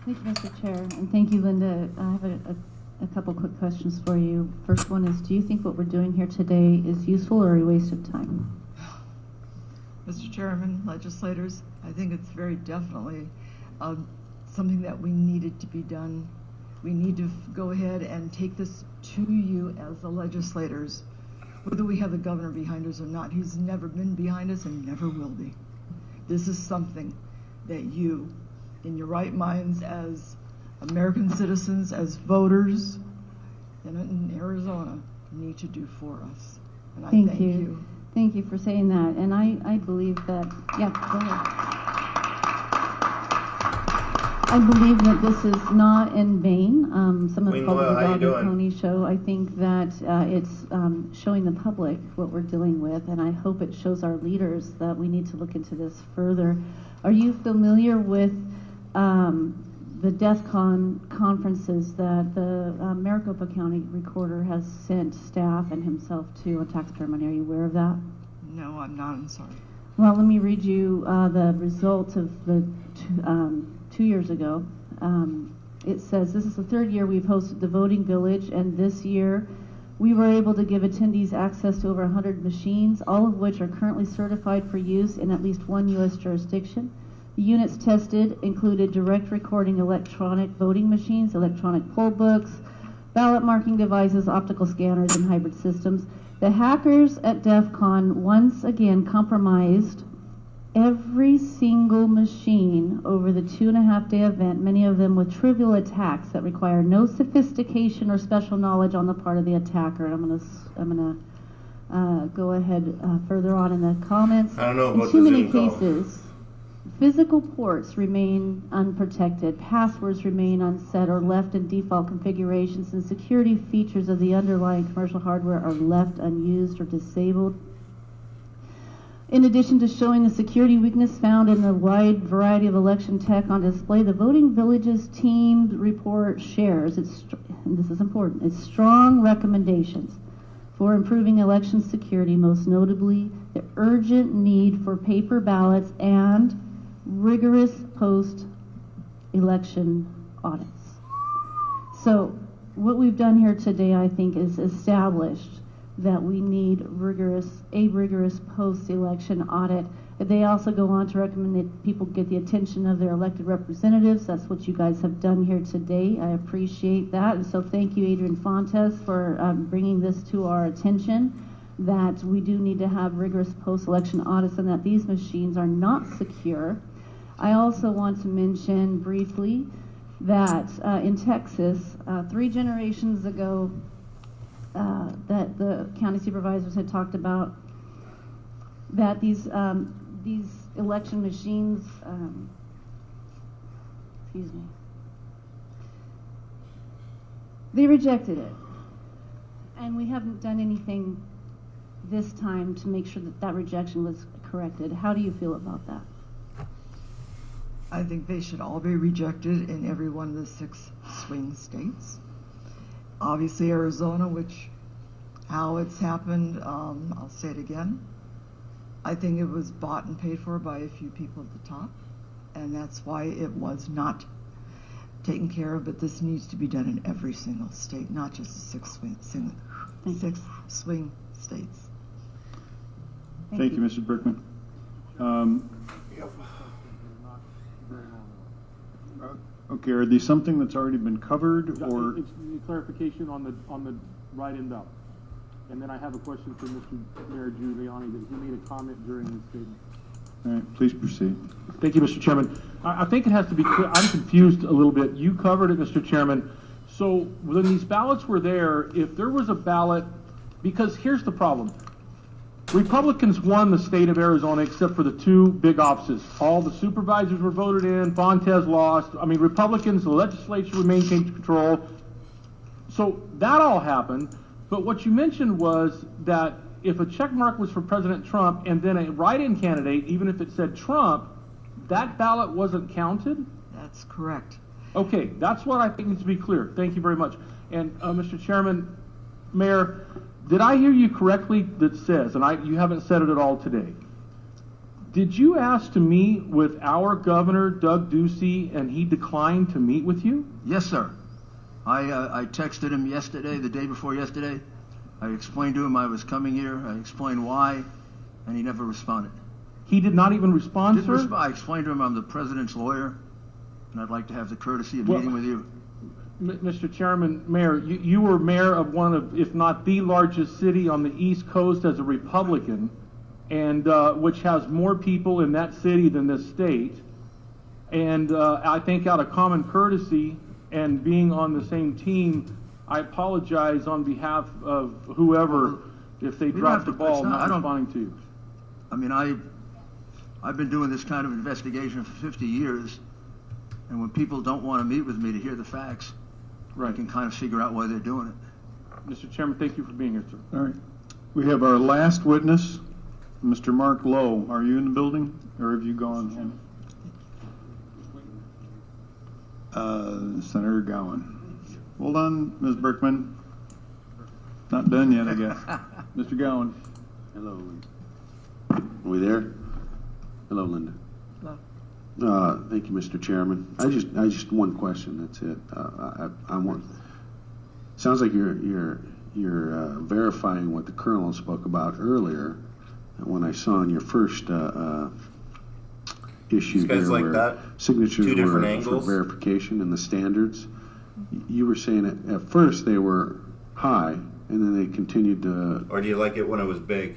Thank you, Mr. Chair, and thank you, Linda. I have a couple quick questions for you. First one is, do you think what we're doing here today is useful or a waste of time? Mr. Chairman, legislators, I think it's very definitely something that we needed to be done. We need to go ahead and take this to you as the legislators, whether we have the governor behind us or not. He's never been behind us and never will be. This is something that you, in your right minds as American citizens, as voters in Arizona, need to do for us. And I thank you. Thank you for saying that. And I believe that, yeah, go ahead. I believe that this is not in vain. Some have Queen called it Loyal, a how you dog and doing? pony show. I think that it's showing the public what we're dealing with, and I hope it shows our leaders that we need to look into this further. Are you familiar with the DEFCON conferences that the Maricopa County Recorder has sent staff and himself to on taxpayer money? Are you aware of that? No, I'm not. I'm sorry. Well, let me read you the results of the 2 years ago. It says, this is the third year we've hosted the Voting Village, and this year we were able to give attendees access to over 100 machines, all of which are currently certified for use in at least one U.S. jurisdiction. The units tested included direct recording electronic voting machines, electronic poll books, ballot marking devices, optical scanners, and hybrid systems. The hackers at DEF CON once again compromised every single machine over the 2.5-day event, many of them with trivial attacks that require no sophistication or special knowledge on the part of the attacker. And I'm gonna go ahead further on in the comments. I don't know about in too the many Zoom call. cases, physical ports remain unprotected, passwords remain unset or left in default configurations, and security features of the underlying commercial hardware are left unused or disabled. In addition to showing the security weakness found in the wide variety of election tech on display, the Voting Village's team report shares, and this is important, its strong recommendations for improving election security, most notably the urgent need for paper ballots and rigorous post-election audits. So what we've done here today, I think, is established that we need a rigorous post-election audit. They also go on to recommend that people get the attention of their elected representatives. That's what you guys have done here today. I appreciate that. And so thank you, Adrian Fontes, for bringing this to our attention, that we do need to have rigorous post-election audits and that these machines are not secure. I also want to mention briefly that in Texas, 3 generations ago, that the county supervisors had talked about that these election machines, they rejected it, and we haven't done anything this time to make sure that that rejection was corrected. How do you feel about that? I think they should all be rejected in every one of the 6 swing states. Obviously Arizona, which how it's happened, I'll say it again. I think it was bought and paid for by a few people at the top, and that's why it was not taken care of, but this needs to be done in every single state, not just the 6 swing states. Thank you, Mrs. Berkman. Okay, are these something that's already been covered, or? It's clarification on the write-in ballot. And then I have a question for Mr. Mayor Giuliani that he made a comment during his statement. All right, please proceed. Thank you, Mr. Chairman. I think it has to be clear. I'm confused a little bit. You covered it, Mr. Chairman. So when these ballots were there, if there was a ballot, because here's the problem. Republicans won the state of Arizona except for the 2 big offices. All the supervisors were voted in. Fontes lost. I mean, Republicans, the legislature maintained control. So that all happened. But what you mentioned was that if a check mark was for President Trump and then a write-in candidate, even if it said Trump, that ballot wasn't counted? That's correct. Okay, that's what I think needs to be clear. Thank you very much. And Mr. Chairman, Mayor, did I hear you correctly that says, and you haven't said it at all today, did you ask to meet with our governor, Doug Ducey, and he declined to meet with you? Yes, sir. I texted him yesterday, the day before yesterday. I explained to him I was coming here. I explained why, and he never responded. He did not even respond, sir? I explained to him I'm the president's lawyer, and I'd like to have the courtesy of meeting with you. Mr. Chairman, Mayor, you were mayor of one of, if not the largest city on the East Coast as a Republican, and which has more people in that city than this state. And I think out of common courtesy and being on the same team, I apologize on behalf of whoever if they dropped the ball not responding to you. I mean, I've been doing this kind of investigation for 50 years, and when people don't want to meet with me to hear the facts, I can kind of figure out why they're doing it. Mr. Chairman, thank you for being here, sir. All right. We have our last witness, Mr. Mark Lowe. Are you in the building, or have you gone home? Senator Gowan. Hold on, Ms. Berkman. Not done yet, I guess. Mr. Gowan. Hello. Are we there? Hello, Linda. Hello. Thank you, Mr. Chairman. I just one question. That's it. I want. Sounds like you're verifying what the Colonel spoke about earlier. When I saw in your first issue These guys here, like where that? signatures Two different were angles? for verification and the standards. You were saying at first they were high, and then they continued to Or do you like it when it was big?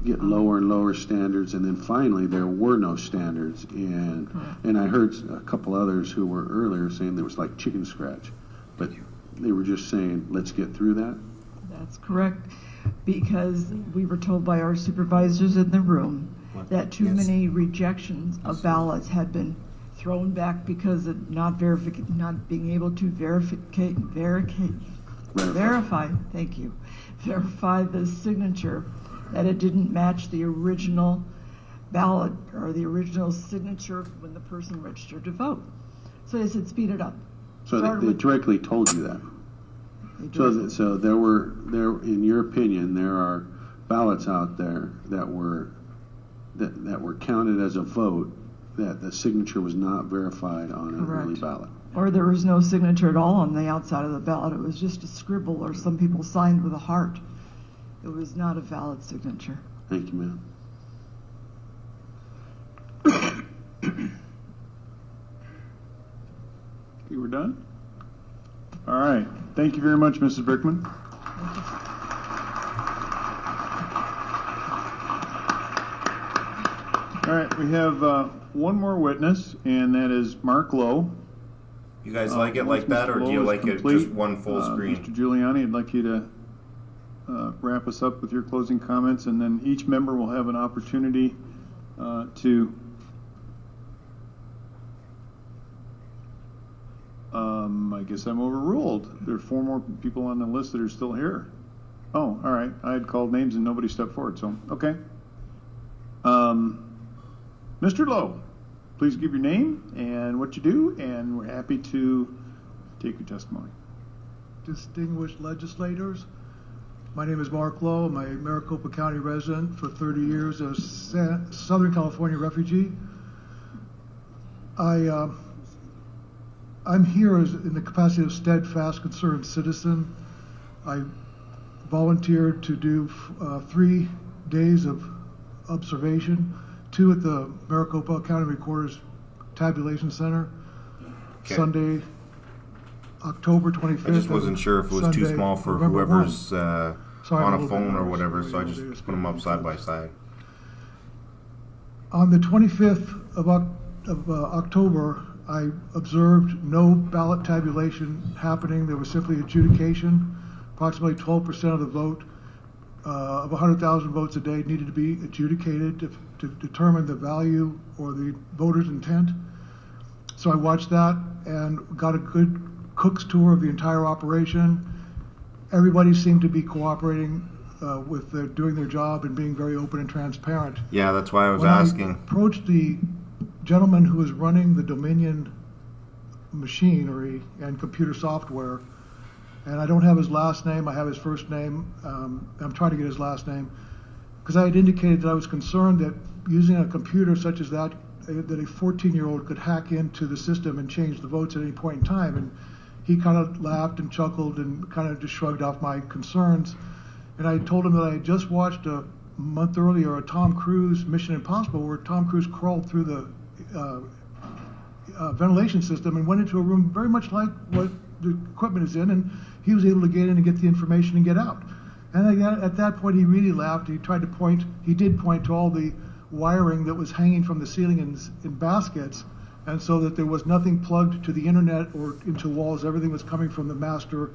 get lower and lower standards, and then finally there were no standards. And I heard a couple others who were earlier saying there was like chicken scratch, but they were just saying, let's get through that. That's correct, because we were told by our supervisors in the room that too many rejections of ballots had been thrown back because of not being able to verify the signature, that it didn't match the original ballot or the original signature when the person registered to vote. So they said, speed it up. So they directly told you that. So there in your opinion, there are ballots out there that were counted as a vote that the signature was not verified on an early ballot. Or there was no signature at all on the outside of the ballot. It was just a scribble, or some people signed with a heart. It was not a valid signature. Thank you, ma'am. Okay, we're done? All right. Thank you very much, Mrs. Brickman. All right, we have one more witness, and that is Mark Lowe. You guys like it like that, or do you like it just one full screen? Mr. Giuliani, I'd like you to wrap us up with your closing comments, and then each member will have an opportunity to I guess I'm overruled. There are 4 more people on the list that are still here. Oh, all right. I had called names and nobody stepped forward, so okay. Mr. Lowe, please give your name and what you do, and we're happy to take your testimony. Distinguished legislators, my name is Mark Lowe. I'm a Maricopa County resident for 30 years, a Southern California refugee. I'm here in the capacity of steadfast, concerned citizen. I volunteered to do 3 days of observation, 2 at the Maricopa County Recorder's Tabulation Center, Sunday, October 25th. I just wasn't sure if it was too small for November whoever's 1. on a phone or whatever, so I just put them up side by side. On the 25th of October, I observed no ballot tabulation happening. There was simply adjudication. Approximately 12% of the vote of 100,000 votes a day needed to be adjudicated to determine the value or the voter's intent. So I watched that and got a good cook's tour of the entire operation. Everybody seemed to be cooperating with doing their job and being very open and transparent. Yeah, that's why I was when asking. I approached the gentleman who was running the Dominion machinery and computer software, and I don't have his last name, I have his first name. I'm trying to get his last name, because I had indicated that I was concerned that using a computer such as that a 14-year-old could hack into the system and change the votes at any point in time. And he kind of laughed and chuckled and kind of just shrugged off my concerns. And I told him that I had just watched a month earlier a Tom Cruise Mission Impossible, where Tom Cruise crawled through the ventilation system and went into a room very much like what the equipment is in, and he was able to get in and get the information and get out. And at that point he really laughed. He did point to all the wiring that was hanging from the ceiling in baskets, and so that there was nothing plugged to the internet or into walls. Everything was coming from the master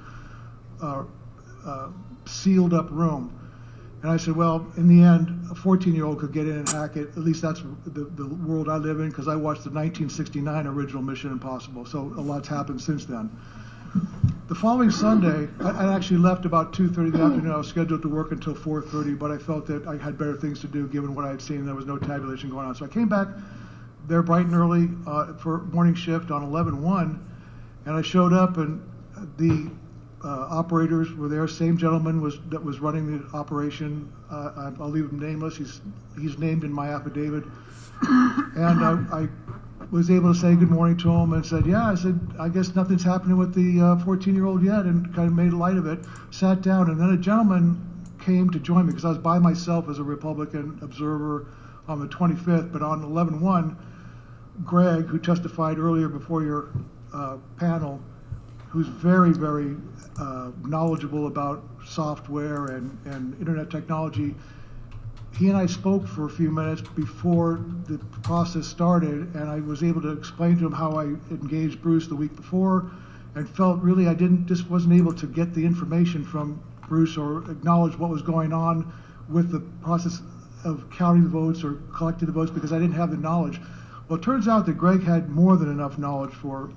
sealed up room. And I said, well, in the end, a 14-year-old could get in and hack it. At least that's the world I live in, because I watched the 1969 original Mission Impossible. So a lot's happened since then. The following Sunday, I actually left about 2:30 in the afternoon. I was scheduled to work until 4:30, but I felt that I had better things to do given what I had seen. There was no tabulation going on. So I came back there bright and early for morning shift on 11/1, and I showed up, and the operators were there. Same gentleman that was running the operation. I'll leave him nameless. He's named in my affidavit. And I was able to say good morning to him and said, yeah, I said, I guess nothing's happening with the 14-year-old yet, and kind of made light of it. Sat down, and then a gentleman came to join me because I was by myself as a Republican observer on the 25th, but on 11/1, Greg, who testified earlier before your panel, who's very, very knowledgeable about software and internet technology, he and I spoke for a few minutes before the process started, and I was able to explain to him how I engaged Bruce the week before, and felt really I just wasn't able to get the information from Bruce or acknowledge what was going on with the process of counting the votes or collecting the votes because I didn't have the knowledge. Well, it turns out that Greg had more than enough knowledge for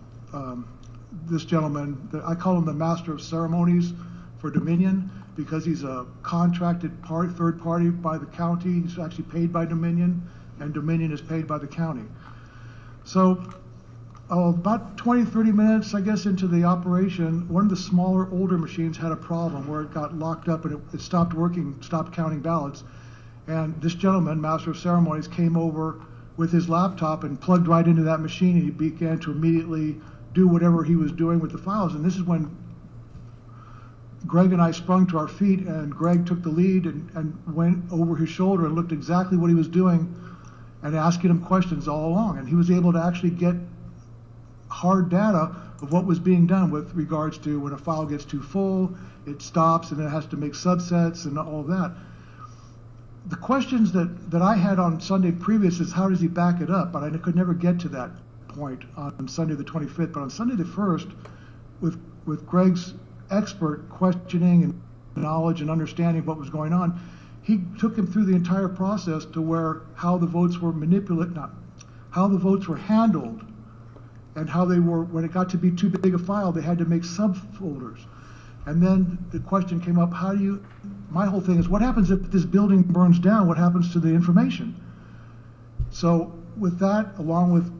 this gentleman. I call him the master of ceremonies for Dominion because he's a contracted third party by the county. He's actually paid by Dominion, and Dominion is paid by the county. So about 20, 30 minutes, I guess, into the operation, one of the smaller, older machines had a problem where it got locked up and it stopped working, stopped counting ballots. And this gentleman, master of ceremonies, came over with his laptop and plugged right into that machine, and he began to immediately do whatever he was doing with the files. And this is when Greg and I sprung to our feet, and Greg took the lead and went over his shoulder and looked exactly what he was doing and asking him questions all along. And he was able to actually get hard data of what was being done with regards to when a file gets too full, it stops, and then it has to make subsets and all of that. The questions that I had on Sunday previous is how does he back it up? But I could never get to that point on Sunday the 25th. But on Sunday the 1st, with Greg's expert questioning and knowledge and understanding of what was going on, he took him through the entire process to where how the votes were how the votes were handled, and how they were, when it got to be too big a file, they had to make subfolders. And then the question came up, my whole thing is, what happens if this building burns down? What happens to the information? So with that, along with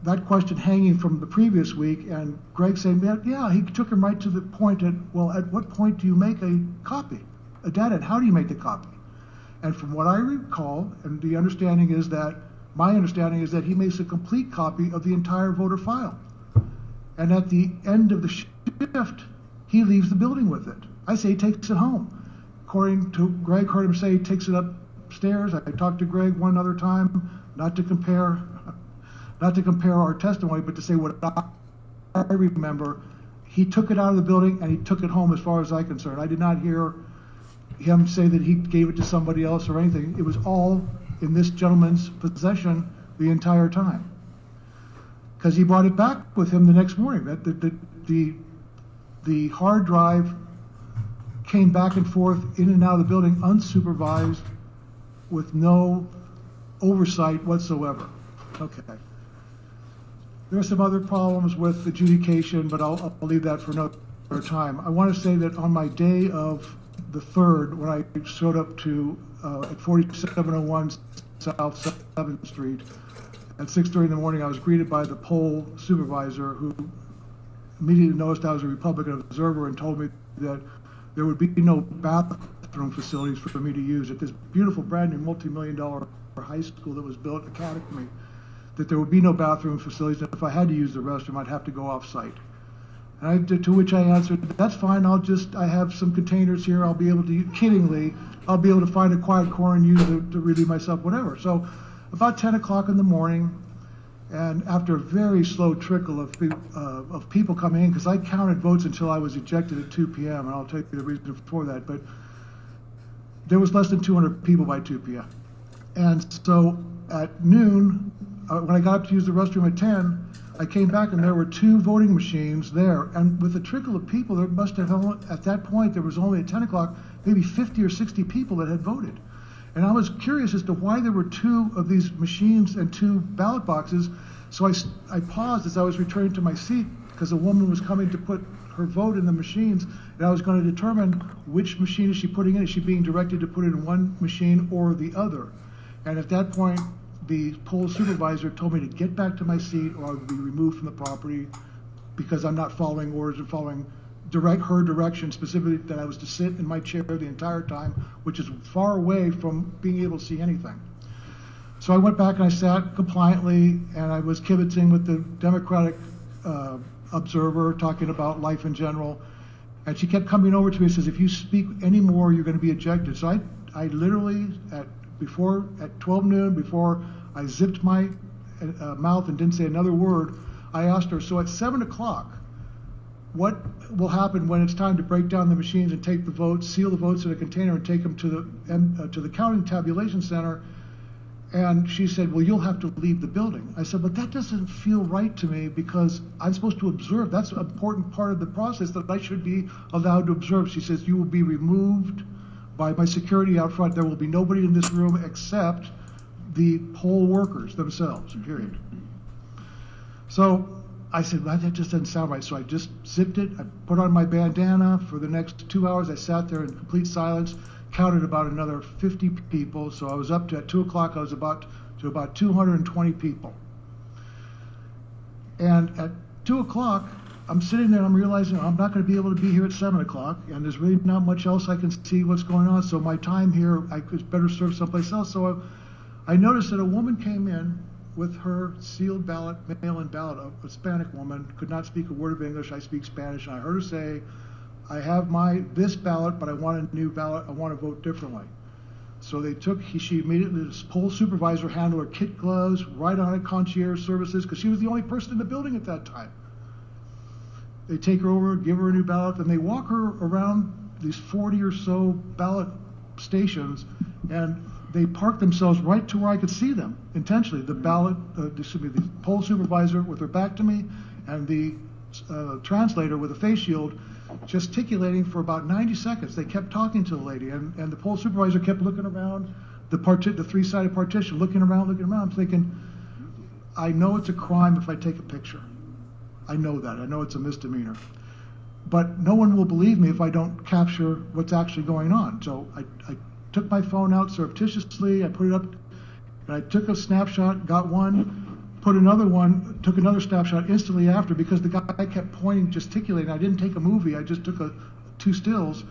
that question hanging from the previous week, and Greg saying, yeah, he took him right to the point at what point do you make a copy, a data, and how do you make the copy? And from what I recall, and my understanding is that he makes a complete copy of the entire voter file. And at the end of the shift, he leaves the building with it. I say he takes it home. According to Greg, heard him say he takes it upstairs. I talked to Greg one other time, not to compare our testimony, but to say what I remember. He took it out of the building and he took it home as far as I'm concerned. I did not hear him say that he gave it to somebody else or anything. It was all in this gentleman's possession the entire time, because he brought it back with him the next morning. That the hard drive came back and forth in and out of the building unsupervised with no oversight whatsoever. Okay. There are some other problems with adjudication, but I'll leave that for another time. I want to say that on my day of the 3rd, when I showed up to at 4701 South 7th Street at 6:30 in the morning, I was greeted by the poll supervisor, who immediately noticed I was a Republican observer and told me that there would be no bathroom facilities for me to use at this beautiful brand new multi-million-dollar high school that was built, academy, that there would be no bathroom facilities, and if I had to use the restroom, I'd have to go off-site. And to which I answered, that's fine, I have some containers here, I'll be able to, kiddingly, I'll be able to find a quiet corner and use it to relieve myself, whatever. So about 10 o'clock in the morning, and after a very slow trickle of people coming in, because I counted votes until I was ejected at 2 p.m., and I'll tell you the reason for that, but there was less than 200 people by 2 p.m. And so at noon, when I got up to use the restroom at 10, I came back and there were 2 voting machines there. And with a trickle of people, there must have, at that point, there was only at 10 o'clock, maybe 50 or 60 people that had voted. And I was curious as to why there were 2 of these machines and 2 ballot boxes. So I paused as I was returning to my seat, because a woman was coming to put her vote in the machines, and I was going to determine which machine is she putting in. Is she being directed to put it in one machine or the other? And at that point, the poll supervisor told me to get back to my seat or I would be removed from the property, because I'm not following orders and following her direction specifically that I was to sit in my chair the entire time, which is far away from being able to see anything. So I went back and I sat compliantly, and I was kibitzing with the Democratic observer, talking about life in general. And she kept coming over to me and says, if you speak anymore, you're going to be ejected. So I literally, at 12 noon, before I zipped my mouth and didn't say another word, I asked her, so at 7 o'clock, what will happen when it's time to break down the machines and take the votes, seal the votes in a container and take them to the counting tabulation center? And she said, well, you'll have to leave the building. I said, but that doesn't feel right to me because I'm supposed to observe. That's an important part of the process that I should be allowed to observe. She says, you will be removed by my security out front. There will be nobody in this room except the poll workers themselves, period. So I said, well, that just doesn't sound right. So I just zipped it. I put on my bandana. For the next 2 hours, I sat there in complete silence, counted about another 50 people. So I was up to, at 2 o'clock, I was about 220 people. And at 2 o'clock, I'm sitting there and I'm realizing I'm not going to be able to be here at 7 o'clock, and there's really not much else I can see what's going on. So my time here, I could better serve someplace else. So I noticed that a woman came in with her sealed ballot, mail-in ballot, a Hispanic woman, could not speak a word of English. I speak Spanish, and I heard her say, I have this ballot, but I want a new ballot. I want to vote differently. So she immediately, this poll supervisor handled her kit gloves, right on it, concierge services, because she was the only person in the building at that time. They take her over, give her a new ballot, and they walk her around these 40 or so ballot stations, and they park themselves right to where I could see them intentionally. The the poll supervisor with her back to me, and the translator with a face shield, gesticulating for about 90 seconds. They kept talking to the lady, and the poll supervisor kept looking around the three-sided partition, looking around. I'm thinking, I know it's a crime if I take a picture. I know that. I know it's a misdemeanor. But no one will believe me if I don't capture what's actually going on. So I took my phone out surreptitiously, I put it up, and I took a snapshot, got one, took another snapshot instantly after, because the guy kept pointing, gesticulating. I didn't take a movie, I just took two stills,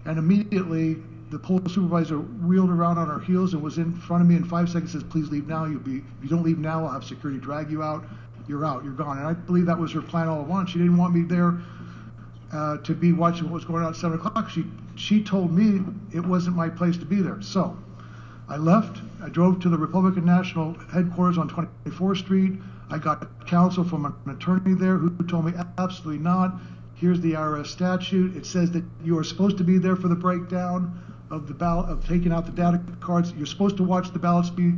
and immediately the poll supervisor wheeled around on her heels and was in front of me in 5 seconds, says, please leave now. If you don't leave now, I'll have security drag you out. You're out, you're gone. And I believe that was her plan all along. She didn't want me there to be watching what was going on at 7 o'clock. She told me it wasn't my place to be there. So I left. I drove to the Republican National headquarters on 24th Street. I got counsel from an attorney there who told me absolutely not. Here's the IRS statute. It says that you are supposed to be there for the breakdown of the ballot, of taking out the data cards. You're supposed to watch the ballots be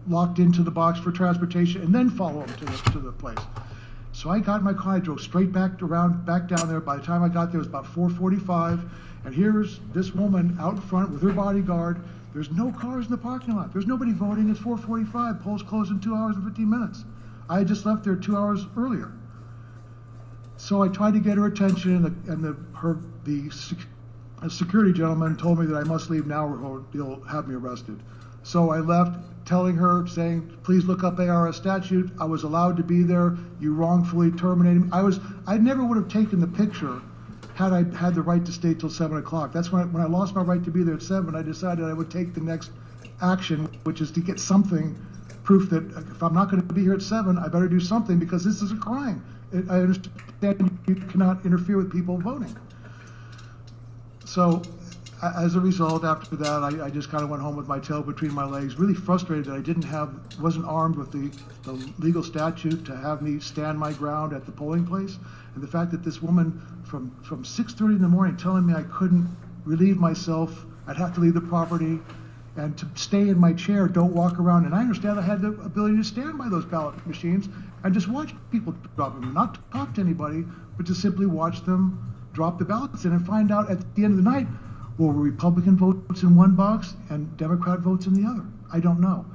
locked into the box for transportation and then follow them to the place. So I got in my car, I drove straight back down there. By the time I got there, it was about 4:45, and here's this woman out in front with her bodyguard. There's no cars in the parking lot. There's nobody voting. It's 4:45. Polls close in 2 hours and 15 minutes. I had just left there 2 hours earlier. So I tried to get her attention, and the security gentleman told me that I must leave now or he'll have me arrested. So I left, telling her, saying, please look up ARS statute. I was allowed to be there. You wrongfully terminated me. I never would have taken the picture had I had the right to stay till 7 o'clock. That's when I lost my right to be there at 7, I decided I would take the next action, which is to get something, proof that if I'm not going to be here at 7, I better do something, because this is a crime. I understand you cannot interfere with people voting. So as a result, after that, I just kind of went home with my tail between my legs, really frustrated that I wasn't armed with the legal statute to have me stand my ground at the polling place. And the fact that this woman from 6:30 in the morning telling me I couldn't relieve myself, I'd have to leave the property, and to stay in my chair, don't walk around. And I understand I had the ability to stand by those ballot machines and just watch people drop them, not to talk to anybody, but to simply watch them drop the ballots in and find out at the end of the night, well, were Republican votes in one box and Democrat votes in the other? I don't know.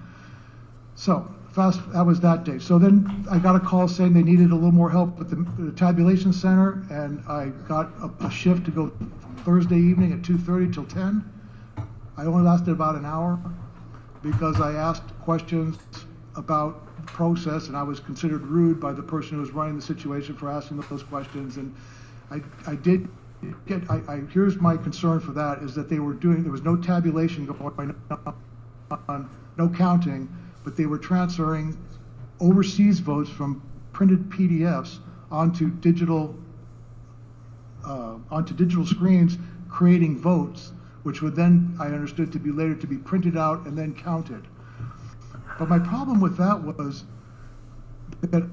So that was that day. So then I got a call saying they needed a little more help at the tabulation center, and I got a shift to go Thursday evening at 2:30 till 10. I only lasted about an hour because I asked questions about the process, and I was considered rude by the person who was running the situation for asking those questions. And I did get, here's my concern for that, is that there was no tabulation going on, no counting, but they were transferring overseas votes from printed PDFs onto digital screens, creating votes, which would then, I understood, to be later to be printed out and then counted. But my problem with that was that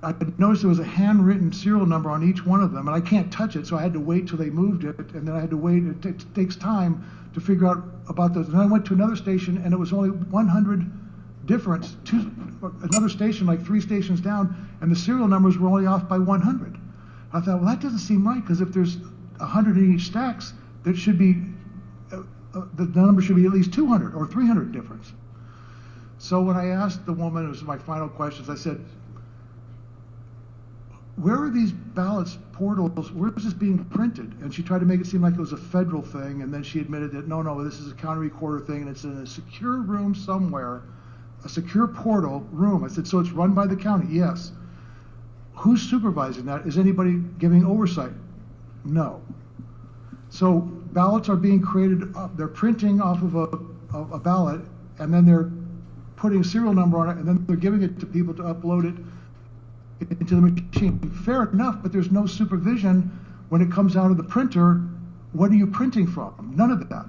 I noticed there was a handwritten serial number on each one of them, and I can't touch it, so I had to wait till they moved it, and then I had to wait. It takes time to figure out about those. And then I went to another station, and it was only 100 difference. Another station, like 3 stations down, and the serial numbers were only off by 100. I thought, well, that doesn't seem right, because if there's 100 in each stacks, that should be the number should be at least 200 or 300 difference. So when I asked the woman, it was my final questions, I said, where are these ballots portals, where is this being printed? And she tried to make it seem like it was a federal thing, and then she admitted that, no, this is a county recorder thing, and it's in a secure room somewhere, a secure portal room. I said, so it's run by the county? Yes. Who's supervising that? Is anybody giving oversight? No. So ballots are being created, they're printing off of a ballot, and then they're putting a serial number on it, and then they're giving it to people to upload it into the machine. Fair enough, but there's no supervision when it comes out of the printer. What are you printing from? None of that.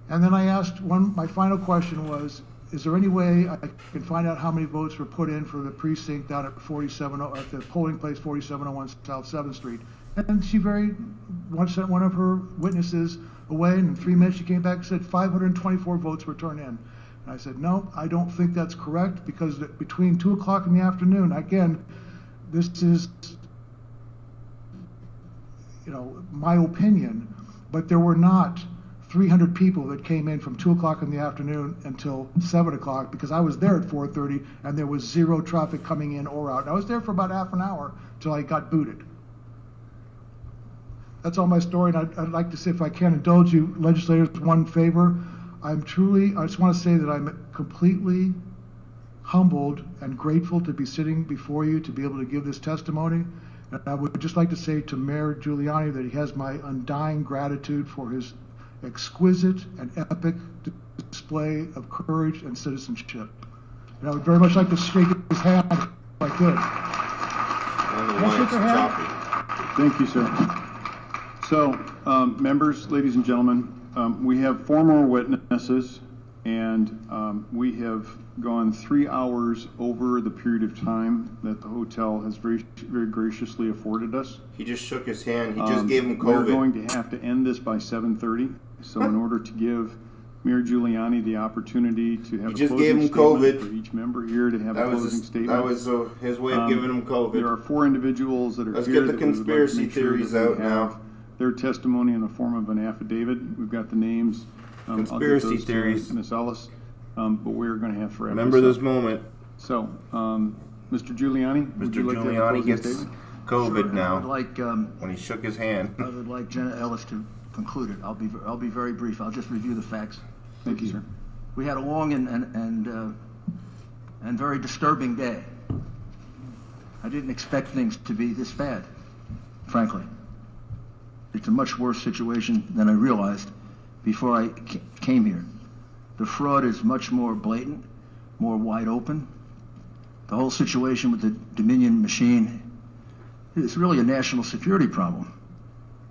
And then I asked my final question was, is there any way I can find out how many votes were put in for the precinct down at at the polling place 4701 South 7th Street? And she sent one of her witnesses away, and in 3 minutes she came back and said 524 votes were turned in. And I said, no, I don't think that's correct, because between 2 o'clock in the afternoon, again, this is, my opinion, but there were not 300 people that came in from 2 o'clock in the afternoon until 7 o'clock, because I was there at 4:30 and there was zero traffic coming in or out. And I was there for about half an hour till I got booted. That's all my story, and I'd like to say, if I can indulge you legislators, one favor. I just want to say that I'm completely humbled and grateful to be sitting before you to be able to give this testimony. And I would just like to say to Mayor Giuliani that he has my undying gratitude for his exquisite and epic display of courage and citizenship. And I would very much like to shake his hand if I could. Can I shake your hand? Thank you, sir. So, members, ladies and gentlemen, we have 4 more witnesses, and we have gone 3 hours over the period of time that the hotel has very, very graciously afforded us. He just shook his hand. He just gave him COVID. We're going to have to end this by 7:30. So in order to give Mayor Giuliani the opportunity to have a closing statement for each member here to have a closing statement. That was his way of giving him COVID. There are 4 individuals that are Let's here. get the conspiracy theories out now. Their testimony in the form of an affidavit. We've got the names. Conspiracy theories. Ms. Ellis, but we're going to have forever. Remember this moment. So, Mr. Giuliani, Mr. Giuliani gets COVID now. I would like, when he shook his hand. I would like Jenna Ellis to conclude it. I'll be very brief. I'll just review the facts. Thank you, sir. We had a long and very disturbing day. I didn't expect things to be this bad, frankly. It's a much worse situation than I realized before I came here. The fraud is much more blatant, more wide open. The whole situation with the Dominion machine is really a national security problem.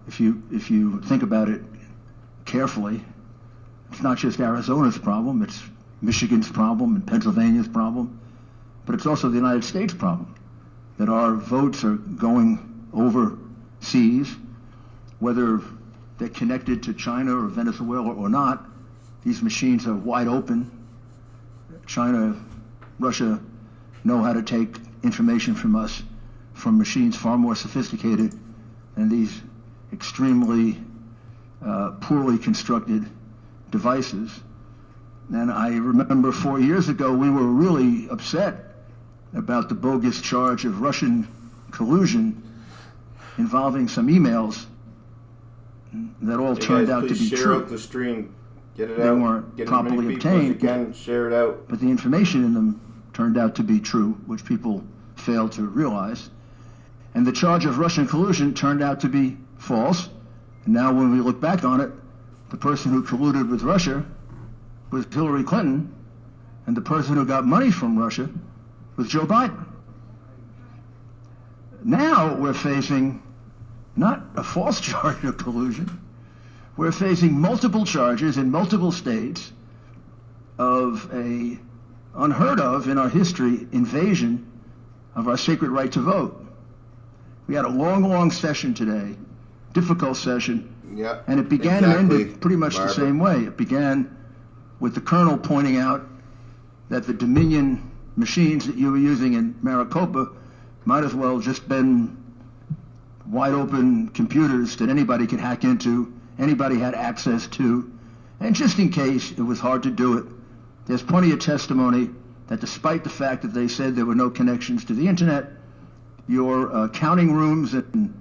If you think about it carefully, it's not just Arizona's problem, it's Michigan's problem and Pennsylvania's problem, but it's also the United States problem, that our votes are going overseas, whether they're connected to China or Venezuela or not. These machines are wide open. China, Russia know how to take information from us from machines far more sophisticated than these extremely poorly constructed devices. And I remember 4 years ago we were really upset about the bogus charge of Russian collusion involving some emails that all turned out to be share true. Out the stream. Get it they out. weren't Get properly as many people obtained. as you can. Share it out. But the information in them turned out to be true, which people failed to realize. And the charge of Russian collusion turned out to be false. And now when we look back on it, the person who colluded with Russia was Hillary Clinton, and the person who got money from Russia was Joe Biden. Now we're facing not a false charge of collusion, we're facing multiple charges in multiple states of a unheard of in our history invasion of our sacred right to vote. We had a long session today, difficult session, and it began and ended pretty much the same way. It began with the colonel pointing out that the Dominion machines that you were using in Maricopa might as well just been wide open computers that anybody could hack into, anybody had access to, and just in case it was hard to do it, there's plenty of testimony that despite the fact that they said there were no connections to the internet, your counting rooms and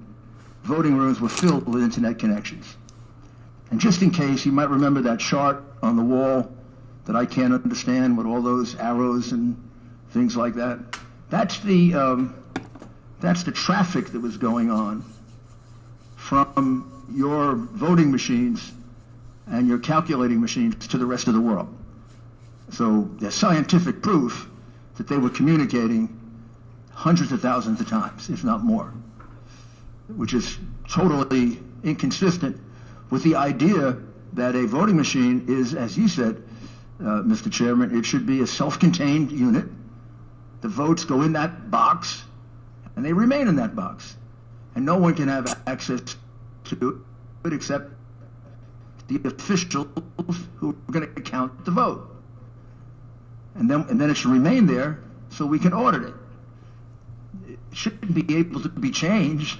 voting rooms were filled with internet connections. And just in case, you might remember that chart on the wall that I can't understand with all those arrows and things like that. That's the traffic that was going on from your voting machines and your calculating machines to the rest of the world. So there's scientific proof that they were communicating hundreds of thousands of times, if not more, which is totally inconsistent with the idea that a voting machine is, as you said, Mr. Chairman, it should be a self-contained unit. The votes go in that box, and they remain in that box. And no one can have access to it except the officials who are going to count the vote. And then it should remain there so we can audit it. It shouldn't be able to be changed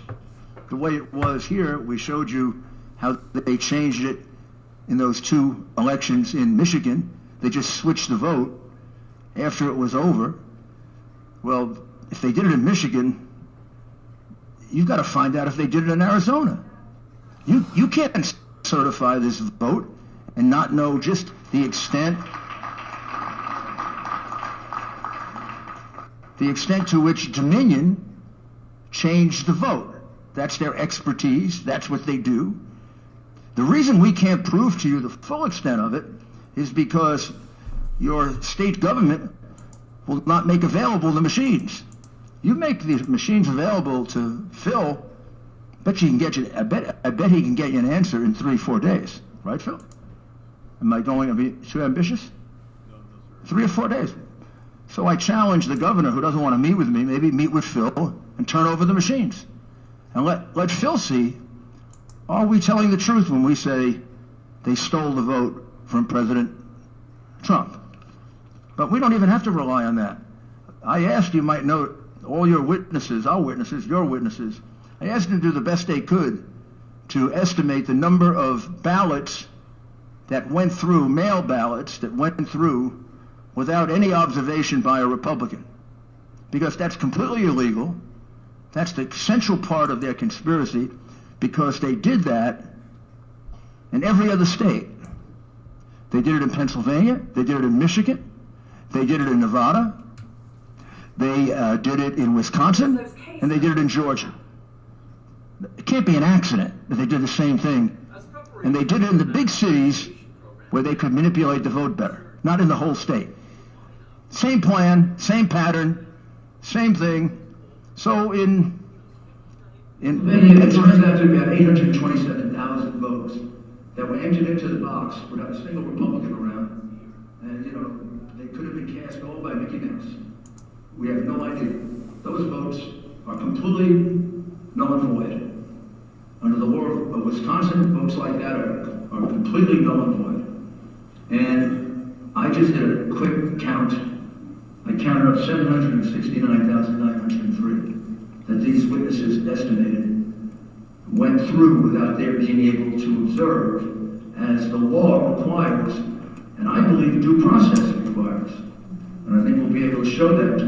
the way it was here. We showed you how they changed it in those two elections in Michigan. They just switched the vote after it was over. Well, if they did it in Michigan, you've got to find out if they did it in Arizona. You can't certify this vote and not know just the extent to which Dominion changed the vote. That's their expertise. That's what they do. The reason we can't prove to you the full extent of it is because your state government will not make available the machines. You make these machines available to Phil, I bet he can get you an answer in 3-4 days. Right, Phil? Am I going to be too ambitious? No, sir. 3 or 4 days. So I challenge the governor who doesn't want to meet with me, maybe meet with Phil and turn over the machines. And let Phil see, are we telling the truth when we say they stole the vote from President Trump? But we don't even have to rely on that. I asked, you might note, all your witnesses, our witnesses, your witnesses, I asked them to do the best they could to estimate the number of ballots that went through, mail ballots that went through without any observation by a Republican. Because that's completely illegal. That's the central part of their conspiracy, because they did that in every other state. They did it in Pennsylvania, they did it in Michigan, they did it in Nevada, they did it in Wisconsin, and they did it in Georgia. It can't be an accident that they did the same thing. And they did it in the big cities where they could manipulate the vote better, not in the whole state. Same plan, same pattern, same thing. So in it turns out to be about 827,000 votes that were entered into the box without a single Republican around. And, they could have been cast all by Mickey Mouse. We have no idea. Those votes are completely null and void. Under the law of Wisconsin, votes like that are completely null and void. And I just did a quick count. I counted up 769,903 that these witnesses estimated went through without their being able to observe, as the law requires, and I believe due process requires. And I think we'll be able to show that to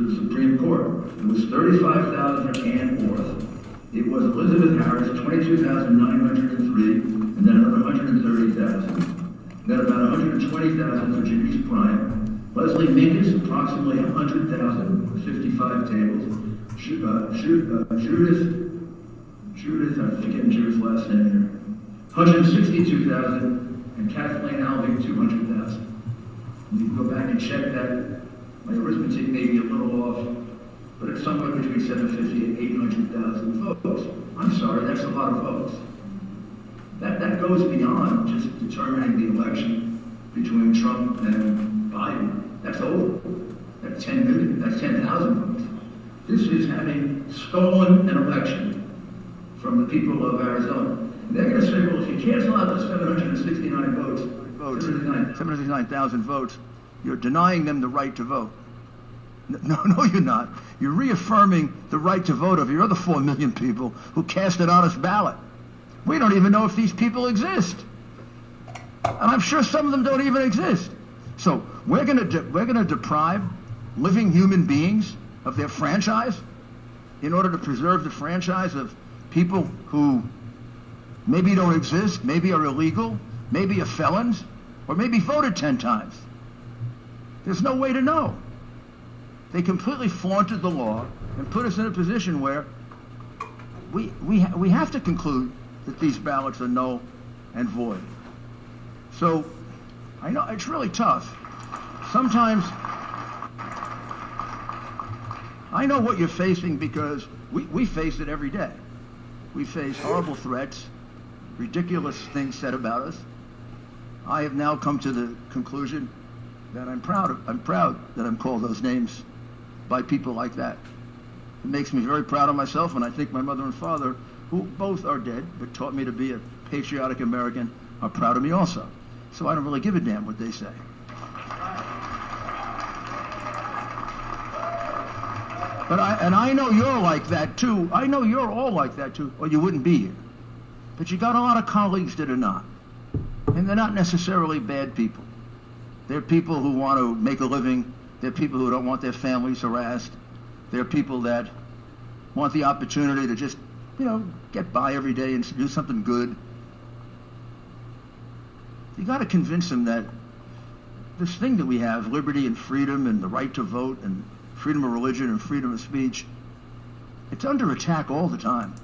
the Supreme Court. It was 35,000 for Ann Orth. It was Elizabeth Harris, 22,903, and then another 130,000. Then about 120,000 for Janice Bryant, Leslie Minkus, approximately 100,000, 55 tables. Judith, I'm forgetting Judith's last name here, 162,000, and Kathleen Alving, 200,000. You can go back and check that. My arithmetic may be a little off, but it's somewhere between 750 and 800,000 votes. I'm sorry, that's a lot of votes. That goes beyond just determining the election between Trump and Biden. That's over. That's 10 million, that's 10,000 votes. This is having stolen an election from the people of Arizona. And they're going to say, well, if you cancel out the 769 votes, 769,000 votes, you're denying them the right to vote. No, you're not. You're reaffirming the right to vote of your other 4 million people who cast an honest ballot. We don't even know if these people exist. And I'm sure some of them don't even exist. So we're going to deprive living human beings of their franchise in order to preserve the franchise of people who maybe don't exist, maybe are illegal, maybe are felons, or maybe voted 10 times. There's no way to know. They completely flaunted the law and put us in a position where we have to conclude that these ballots are null and void. So I know it's really tough. Sometimes I know what you're facing because we face it every day. We face horrible threats, ridiculous things said about us. I have now come to the conclusion that I'm proud that I'm called those names by people like that. It makes me very proud of myself, and I think my mother and father, who both are dead but taught me to be a patriotic American, are proud of me also. So I don't really give a damn what they say. But I know you're like that too. I know you're all like that too, or you wouldn't be here. But you got a lot of colleagues that are not. And they're not necessarily bad people. They're people who want to make a living. They're people who don't want their families harassed. They're people that want the opportunity to just, get by every day and do something good. You got to convince them that this thing that we have, liberty and freedom and the right to vote and freedom of religion and freedom of speech, it's under attack all the time.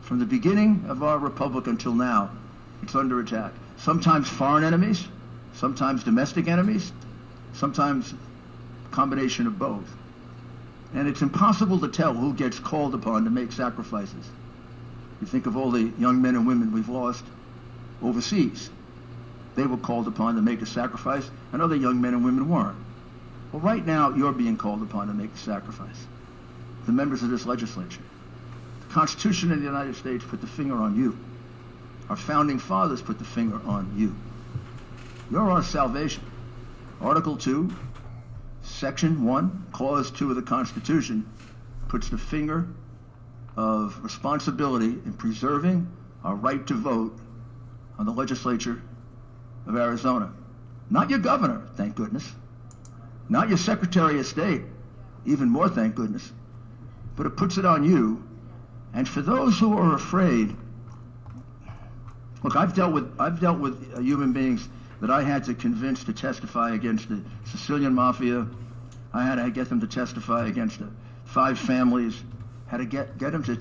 From the beginning of our republic until now, it's under attack. Sometimes foreign enemies, sometimes domestic enemies, sometimes a combination of both. And it's impossible to tell who gets called upon to make sacrifices. You think of all the young men and women we've lost overseas. They were called upon to make a sacrifice, and other young men and women weren't. Well, right now, you're being called upon to make a sacrifice. The members of this legislature. The Constitution of the United States put the finger on you. Our founding fathers put the finger on you. You're our salvation. Article 2, Section 1, Clause 2 of the Constitution puts the finger of responsibility in preserving our right to vote on the legislature of Arizona. Not your governor, thank goodness. Not your Secretary of State, even more thank goodness. But it puts it on you. And for those who are afraid, look, I've dealt with human beings that I had to convince to testify against the Sicilian Mafia. I had to get them to testify against the 5 families. Had to get them to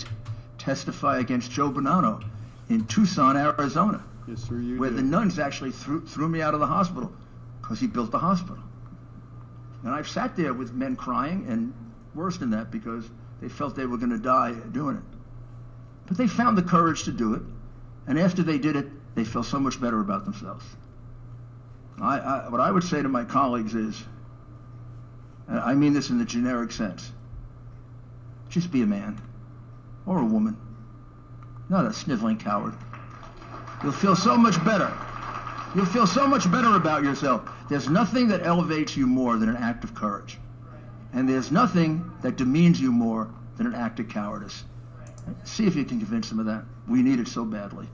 testify against Joe Bonanno in Tucson, Arizona. Yes, sir, you where did. the nuns actually threw me out of the hospital because he built the hospital. And I've sat there with men crying, and worse than that, because they felt they were going to die doing it. But they found the courage to do it, and after they did it, they felt so much better about themselves. What I would say to my colleagues is, and I mean this in the generic sense, just be a man or a woman, not a sniveling coward. You'll feel so much better. You'll feel so much better about yourself. There's nothing that elevates you more than an act of courage. And there's nothing that demeans you more than an act of cowardice. See if you can convince them of that. We need it so badly.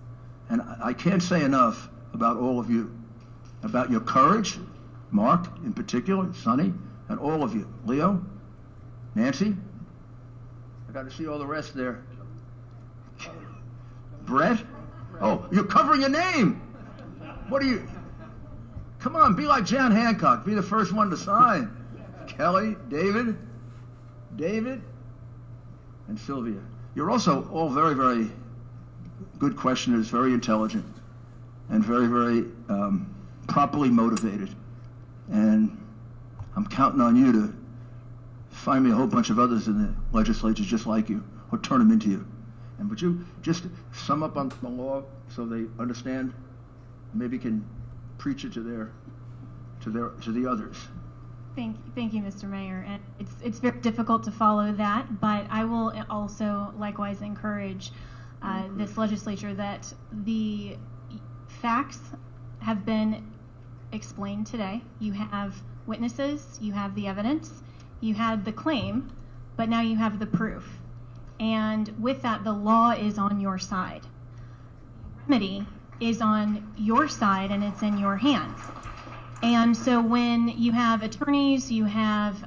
And I can't say enough about all of you, about your courage, Mark in particular, Sonny, and all of you. Leo, Nancy, I got to see all the rest there. Brett, oh, you're covering your name. What are you? Come on, be like John Hancock. Be the first one to sign. Kelly, David, and Sylvia. You're also all very, very good questioners, very intelligent, and very, very properly motivated. And I'm counting on you to find me a whole bunch of others in the legislature just like you, or turn them into you. And would you just sum up on the law so they understand? Maybe can preach it to the others. Thank you, Mr. Mayor. And it's very difficult to follow that, but I will also likewise encourage this legislature that the facts have been explained today. You have witnesses, you have the evidence, you had the claim, but now you have the proof. And with that, the law is on your side. The remedy is on your side, and it's in your hands. And so when you have attorneys, you have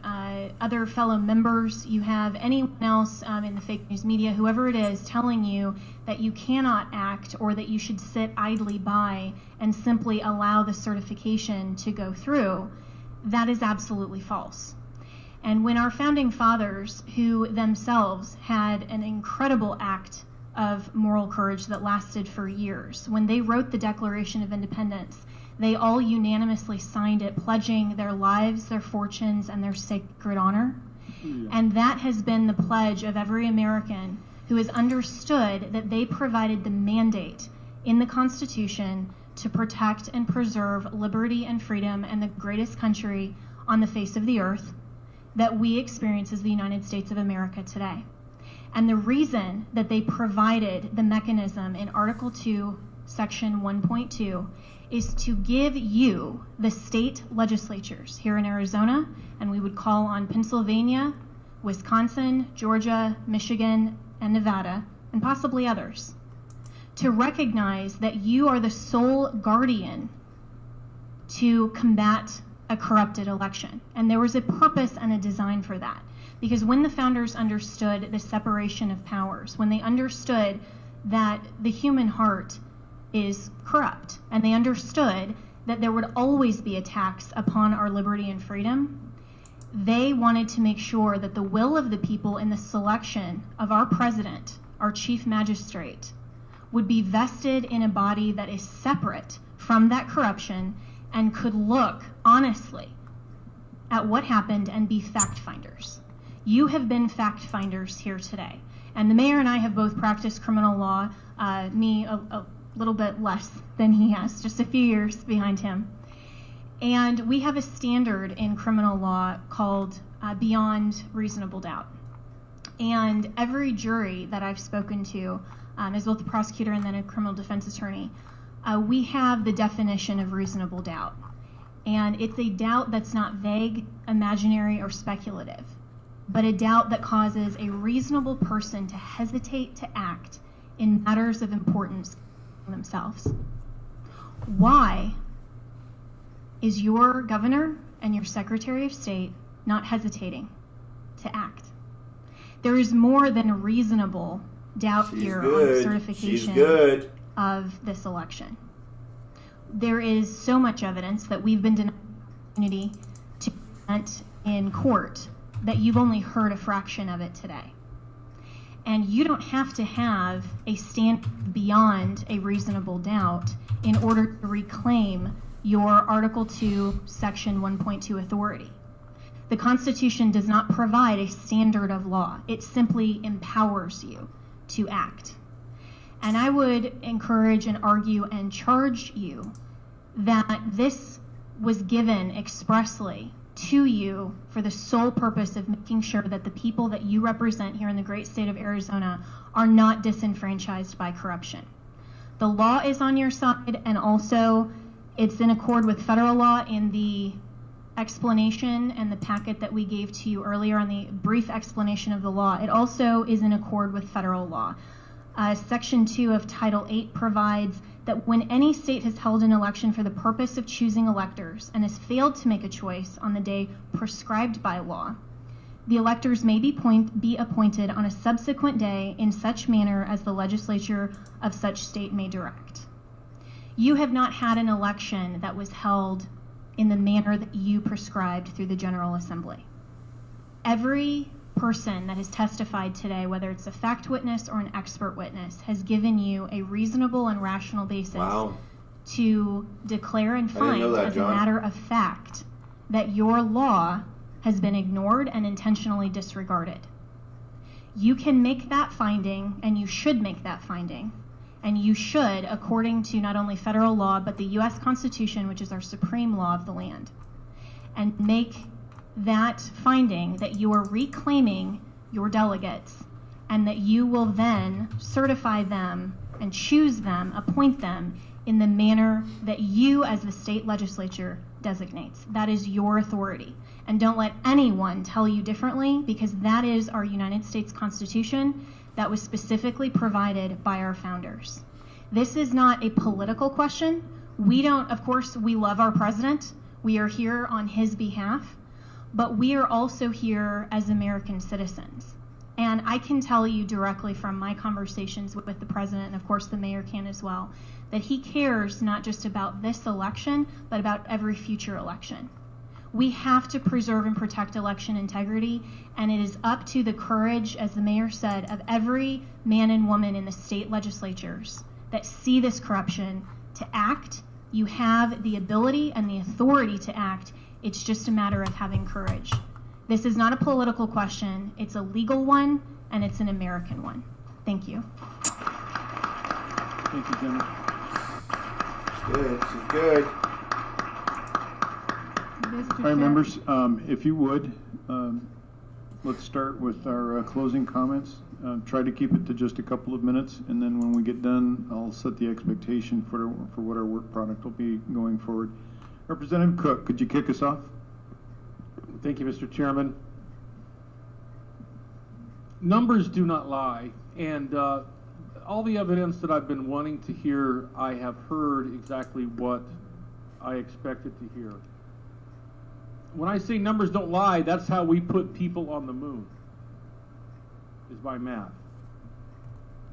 other fellow members, you have anyone else in the fake news media, whoever it is, telling you that you cannot act or that you should sit idly by and simply allow the certification to go through, that is absolutely false. And when our founding fathers, who themselves had an incredible act of moral courage that lasted for years, when they wrote the Declaration of Independence, they all unanimously signed it, pledging their lives, their fortunes, and their sacred honor. And that has been the pledge of every American who has understood that they provided the mandate in the Constitution to protect and preserve liberty and freedom and the greatest country on the face of the earth that we experience as the United States of America today. And the reason that they provided the mechanism in Article 2, Section 1.2 is to give you, the state legislatures here in Arizona, and we would call on Pennsylvania, Wisconsin, Georgia, Michigan, and Nevada, and possibly others, to recognize that you are the sole guardian to combat a corrupted election. And there was a purpose and a design for that. Because when the founders understood the separation of powers, when they understood that the human heart is corrupt, and they understood that there would always be attacks upon our liberty and freedom, they wanted to make sure that the will of the people in the selection of our president, our chief magistrate, would be vested in a body that is separate from that corruption and could look honestly at what happened and be fact finders. You have been fact finders here today. And the mayor and I have both practiced criminal law, me a little bit less than he has, just a few years behind him. And we have a standard in criminal law called beyond reasonable doubt. And every jury that I've spoken to, as both a prosecutor and then a criminal defense attorney, we have the definition of reasonable doubt. And it's a doubt that's not vague, imaginary, or speculative, but a doubt that causes a reasonable person to hesitate to act in matters of importance themselves. Why is your governor and your secretary of state not hesitating to act? There is more than a reasonable doubt here on the certification of this election. There is so much evidence that we've been denied the opportunity to present in court that you've only heard a fraction of it today. And you don't have to have a stand beyond a reasonable doubt in order to reclaim your Article 2, Section 1.2 authority. The Constitution does not provide a standard of law. It simply empowers you to act. And I would encourage and argue and charge you that this was given expressly to you for the sole purpose of making sure that the people that you represent here in the great state of Arizona are not disenfranchised by corruption. The law is on your side, and also it's in accord with federal law. In the explanation and the packet that we gave to you earlier on the brief explanation of the law, it also is in accord with federal law. Section 2 of Title 8 provides that when any state has held an election for the purpose of choosing electors and has failed to make a choice on the day prescribed by law, the electors may be appointed on a subsequent day in such manner as the legislature of such state may direct. You have not had an election that was held in the manner that you prescribed through the General Assembly. Every person that has testified today, whether it's a fact witness or an expert witness, has given you a reasonable and rational basis to declare and find as a matter of fact that your law has been ignored and intentionally disregarded. You can make that finding, and you should make that finding, and you should, according to not only federal law, but the U.S. Constitution, which is our supreme law of the land, and make that finding that you are reclaiming your delegates and that you will then certify them and choose them, appoint them in the manner that you as the state legislature designates. That is your authority. And don't let anyone tell you differently, because that is our United States Constitution that was specifically provided by our founders. This is not a political question. Of course, we love our president. We are here on his behalf. But we are also here as American citizens. And I can tell you directly from my conversations with the president, and of course the mayor can as well, that he cares not just about this election, but about every future election. We have to preserve and protect election integrity, and it is up to the courage, as the mayor said, of every man and woman in the state legislatures that see this corruption to act. You have the ability and the authority to act. It's just a matter of having courage. This is not a political question. It's a legal one, and it's an American one. Thank you. Thank you, Jenna. Good. This is good. All right, members, if you would, let's start with our closing comments. Try to keep it to just a couple of minutes, and then when we get done, I'll set the expectation for what our work product will be going forward. Representative Cook, could you kick us off? Thank you, Mr. Chairman. Numbers do not lie, and all the evidence that I've been wanting to hear, I have heard exactly what I expected to hear. When I say numbers don't lie, that's how we put people on the moon, is by math.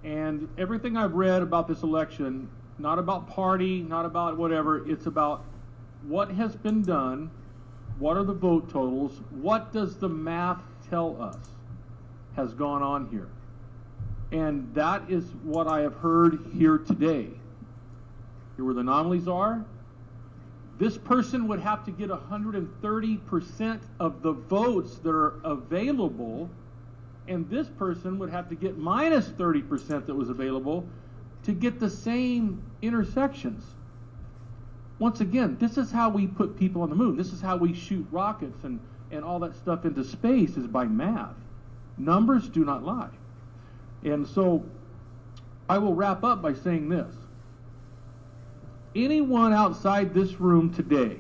And everything I've read about this election, not about party, not about whatever, it's about what has been done, what are the vote totals, what does the math tell us has gone on here. And that is what I have heard here today. Here where the anomalies are. This person would have to get 130% of the votes that are available, and this person would have to get minus 30% that was available to get the same intersections. Once again, this is how we put people on the moon. This is how we shoot rockets and all that stuff into space, is by math. Numbers do not lie. And so I will wrap up by saying this. Anyone outside this room today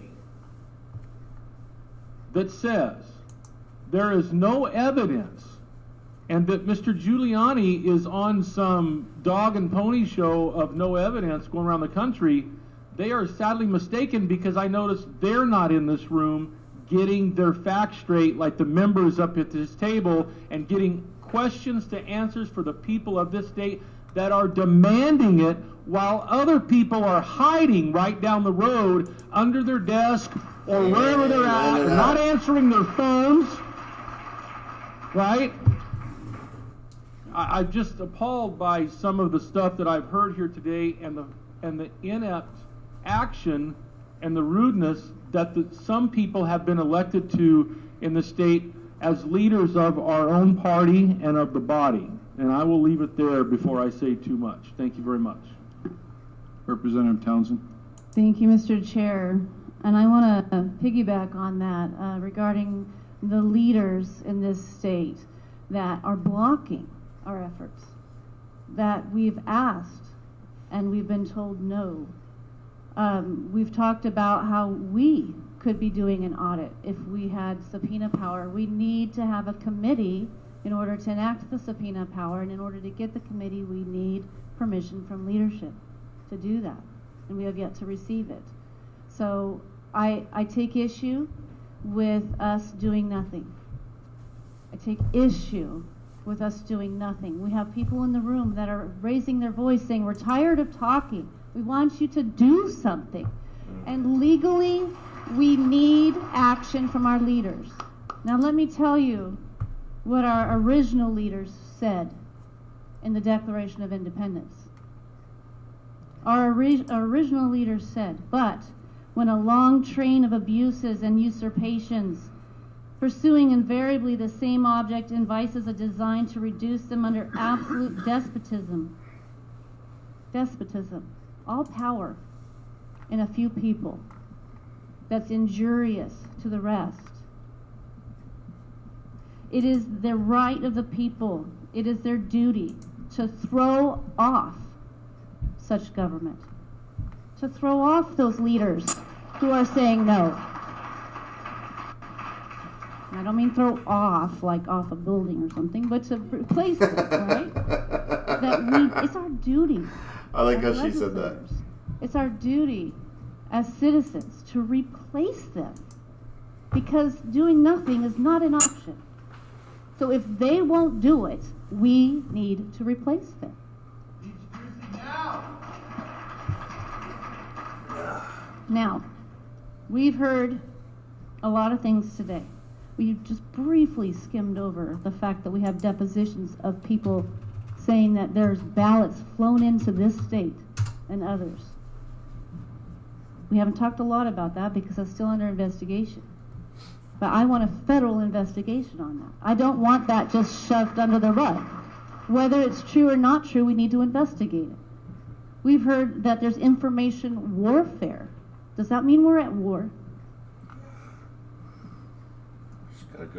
that says there is no evidence and that Mr. Giuliani is on some dog and pony show of no evidence going around the country, they are sadly mistaken, because I notice they're not in this room getting their facts straight like the members up at this table, and getting questions to answers for the people of this state that are demanding it, while other people are hiding right down the road under their desk or wherever they're at, they're not answering their phones, right? I'm just appalled by some of the stuff that I've heard here today, and the inept action and the rudeness that some people have been elected to in the state as leaders of our own party and of the body. And I will leave it there before I say too much. Thank you very much. Representative Townsend. Thank you, Mr. Chair. And I want to piggyback on that regarding the leaders in this state that are blocking our efforts, that we've asked and we've been told no. We've talked about how we could be doing an audit if we had subpoena power. We need to have a committee in order to enact the subpoena power, and in order to get the committee, we need permission from leadership to do that, and we have yet to receive it. So I take issue with us doing nothing. I take issue with us doing nothing. We have people in the room that are raising their voice saying, we're tired of talking. We want you to do something. And legally, We need action from our leaders. Now let me tell you what our original leaders said in the Declaration of Independence. Our original leaders said, "But when a long train of abuses and usurpations, pursuing invariably the same object and vices are designed to reduce them under absolute despotism, all power in a few people, that's injurious to the rest. It is the right of the people, it is their duty to throw off such government, to throw off those leaders who are saying no." And I don't mean throw off like off a building or something, but to replace them, right? It's our duty. I like how she said that. It's our duty as citizens to replace them, because doing nothing is not an option. So if they won't do it, we need to replace them. Now, we've heard a lot of things today. We just briefly skimmed over the fact that we have depositions of people saying that there's ballots flown into this state and others. We haven't talked a lot about that because that's still under investigation. But I want a federal investigation on that. I don't want that just shoved under the rug. Whether it's true or not true, we need to investigate it. We've heard that there's information warfare. Does that mean we're at war?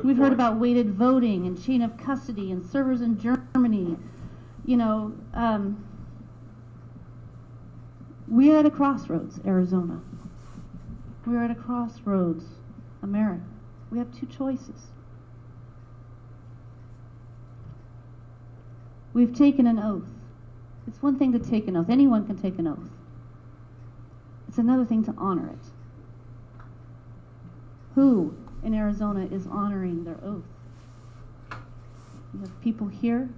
We've heard about weighted voting and chain of custody and servers in Germany. You know, we are at a crossroads, Arizona. We are at a crossroads, America. We have two choices. We've taken an oath. It's one thing to take an oath. Anyone can take an oath. It's another thing to honor it. Who in Arizona is honoring their oath? We have people here,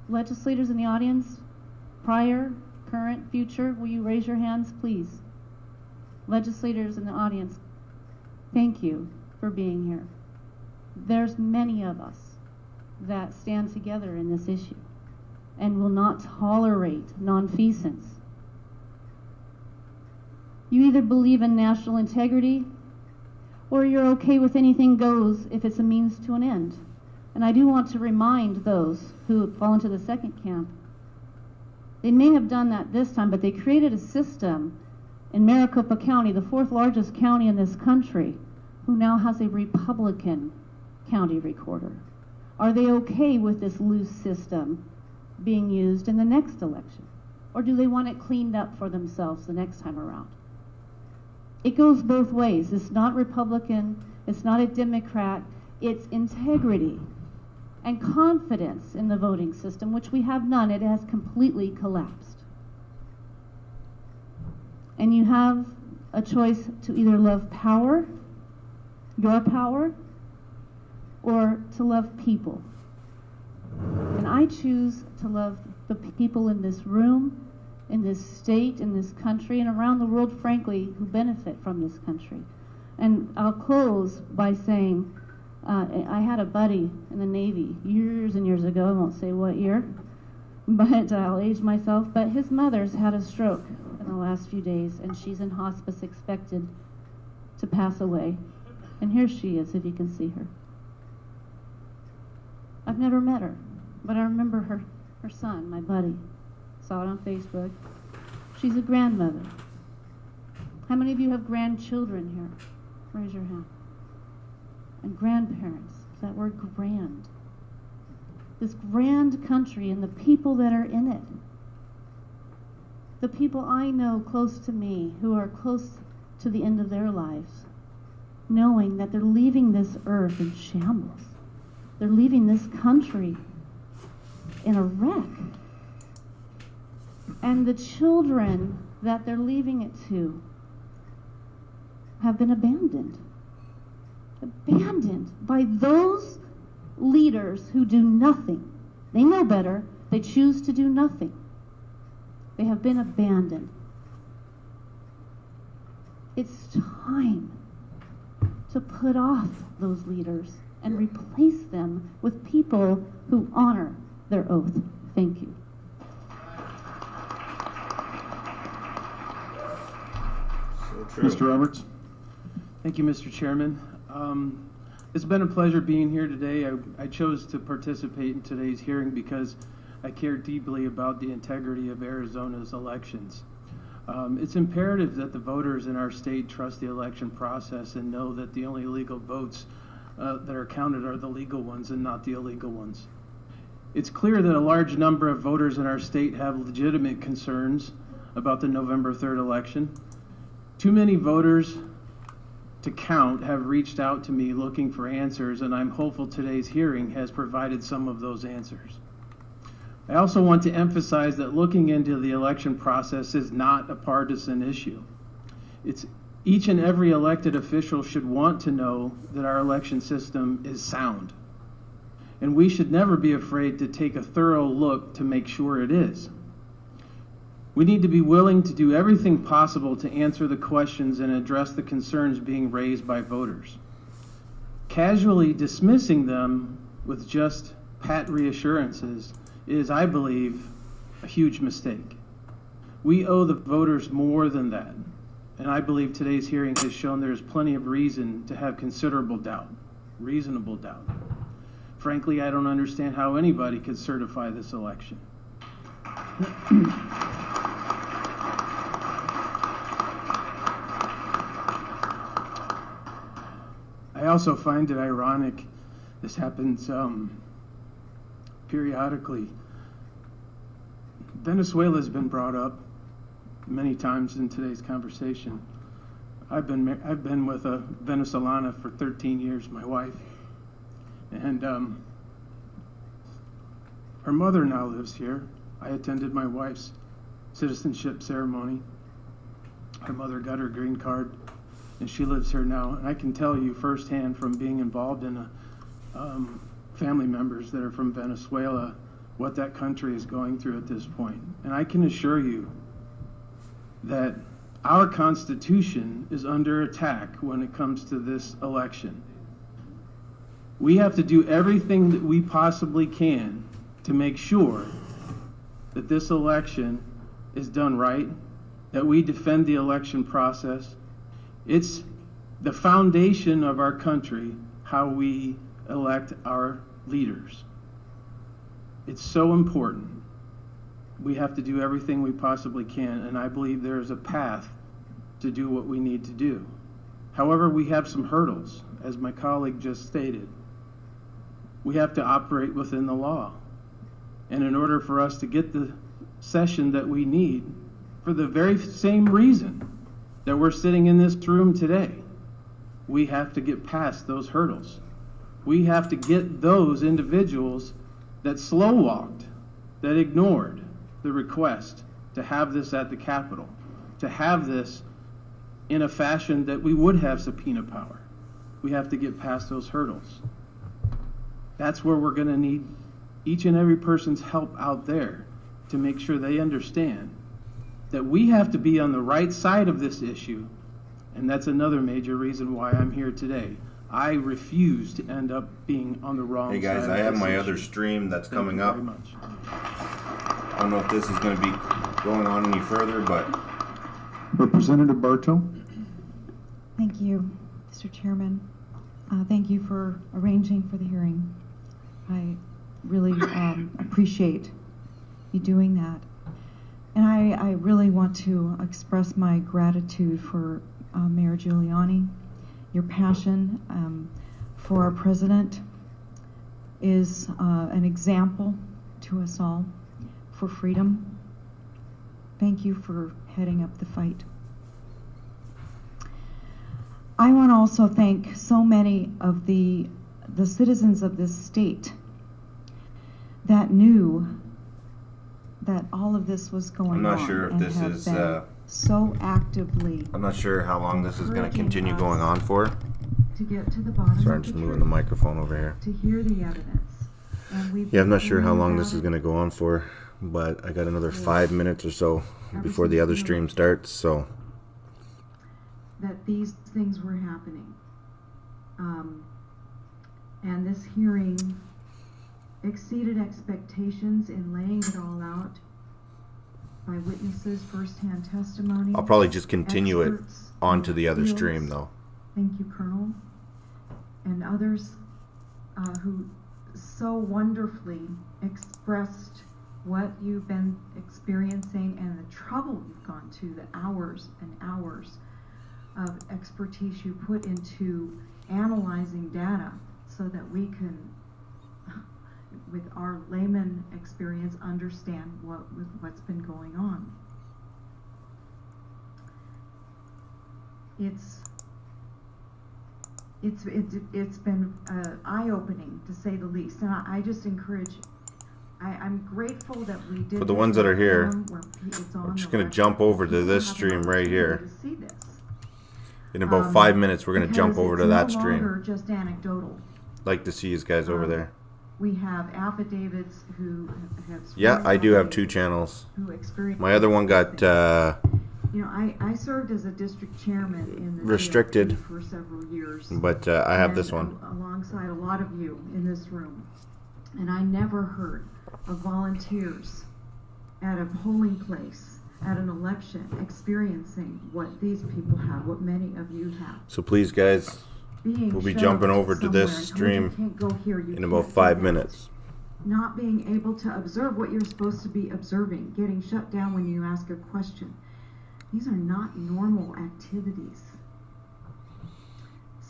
legislators in the audience, prior, current, future. Will you raise your hands, please? Legislators in the audience, thank you for being here. There's many of us that stand together in this issue and will not tolerate nonfeasance. You either believe in national integrity or you're okay with anything goes if it's a means to an end. And I do want to remind those who fall into the second camp, they may have done that this time, but they created a system in Maricopa County, the fourth largest county in this country, who now has a Republican county recorder. Are they okay with this loose system being used in the next election? Or do they want it cleaned up for themselves the next time around? It goes both ways. It's not Republican, it's not a Democrat, it's integrity and confidence in the voting system, which we have none. It has completely collapsed. And you have a choice to either love power, your power, or to love people. And I choose to love the people in this room, in this state, in this country, and around the world, frankly, who benefit from this country. And I'll close by saying, I had a buddy in the Navy years and years ago, I won't say what year, but I'll age myself, but his mother's had a stroke in the last few days, and she's in hospice expected to pass away. And here she is, if you can see her. I've never met her, but I remember her son, my buddy. Saw it on Facebook. She's a grandmother. How many of you have grandchildren here? Raise your hand. And grandparents, that word grand. This grand country and the people that are in it. The people I know close to me who are close to the end of their lives, knowing that they're leaving this earth in shambles. They're leaving this country in a wreck. And the children that they're leaving it to have been abandoned. Abandoned by those leaders who do nothing. They know better. They choose to do nothing. They have been abandoned. It's time to put off those leaders and replace them with people who honor their oath. Thank you. Mr. Roberts? Thank you, Mr. Chairman. It's been a pleasure being here today. I chose to participate in today's hearing because I care deeply about the integrity of Arizona's elections. It's imperative that the voters in our state trust the election process and know that the only legal votes that are counted are the legal ones and not the illegal ones. It's clear that a large number of voters in our state have legitimate concerns about the November 3rd election. Too many voters to count have reached out to me looking for answers, and I'm hopeful today's hearing has provided some of those answers. I also want to emphasize that looking into the election process is not a partisan issue. It's each and every elected official should want to know that our election system is sound. And we should never be afraid to take a thorough look to make sure it is. We need to be willing to do everything possible to answer the questions and address the concerns being raised by voters. Casually dismissing them with just pat reassurances is, I believe, a huge mistake. We owe the voters more than that, and I believe today's hearing has shown there is plenty of reason to have considerable doubt, reasonable doubt. Frankly, I don't understand how anybody could certify this election. I also find it ironic this happens periodically. Venezuela has been brought up many times in today's conversation. I've been with a Venezolana for 13 years, my wife, and her mother now lives here. I attended my wife's citizenship ceremony. Her mother got her green card, and she lives here now. And I can tell you firsthand from being involved in family members that are from Venezuela what that country is going through at this point. And I can assure you that our Constitution is under attack when it comes to this election. We have to do everything that we possibly can to make sure that this election is done right, that we defend the election process. It's the foundation of our country, how we elect our leaders. It's so important. We have to do everything we possibly can, and I believe there is a path to do what we need to do. However, we have some hurdles, as my colleague just stated. We have to operate within the law. And in order for us to get the session that we need, for the very same reason that we're sitting in this room today, we have to get past those hurdles. We have to get those individuals that slow-walked, that ignored the request to have this at the Capitol, to have this in a fashion that we would have subpoena power. We have to get past those hurdles. That's where we're going to need each and every person's help out there to make sure they understand that we have to be on the right side of this issue, and that's another major reason why I'm here today. I refuse to end up being on the wrong side. Hey guys, I have my other stream that's coming up. I don't know if this is going to be going on any further, but... Representative Bartow? Thank you, Mr. Chairman. Thank you for arranging for the hearing. I really appreciate you doing that. And I really want to express my gratitude for Mayor Giuliani. Your passion for our president is an example to us all for freedom. Thank you for heading up the fight. I want to also thank so many of the citizens of this state that knew that all of this was going on. I'm not sure if this is so actively. I'm not sure how long this is going to continue going on for. To get to the bottom. Sorry, I'm just moving the microphone over here. To hear the evidence. Yeah, I'm not sure how long this is going to go on for, but I got another 5 minutes or so before the other stream starts, so. That these things were happening. And this hearing exceeded expectations in laying it all out by witnesses, firsthand testimony. I'll probably just continue it experts onto the other fields. stream though. Thank you, Colonel. And others who so wonderfully expressed what you've been experiencing and the trouble you've gone to, the hours and hours of expertise you put into analyzing data so that we can, with our layman experience, understand what's been going on. It's been eye-opening, to say the least, and I just encourage. I'm grateful that we did. For the ones that are here, I'm just going to jump over to this stream right here. In about 5 minutes, we're going to jump over to that stream. No longer just anecdotal. Like to see you guys over there. We have affidavits who have. Yeah, I do have 2 channels. My other one got you know, I served as a district chairman in the restricted DFP for several years. But I have this one. Alongside a lot of you in this room. And I never heard of volunteers at a polling place, at an election, experiencing what these people have, what many of you have. So please, guys, we'll be jumping over to this stream in about 5 minutes. Not being able to observe what you're supposed to be observing, getting shut down when you ask a question. These are not normal activities.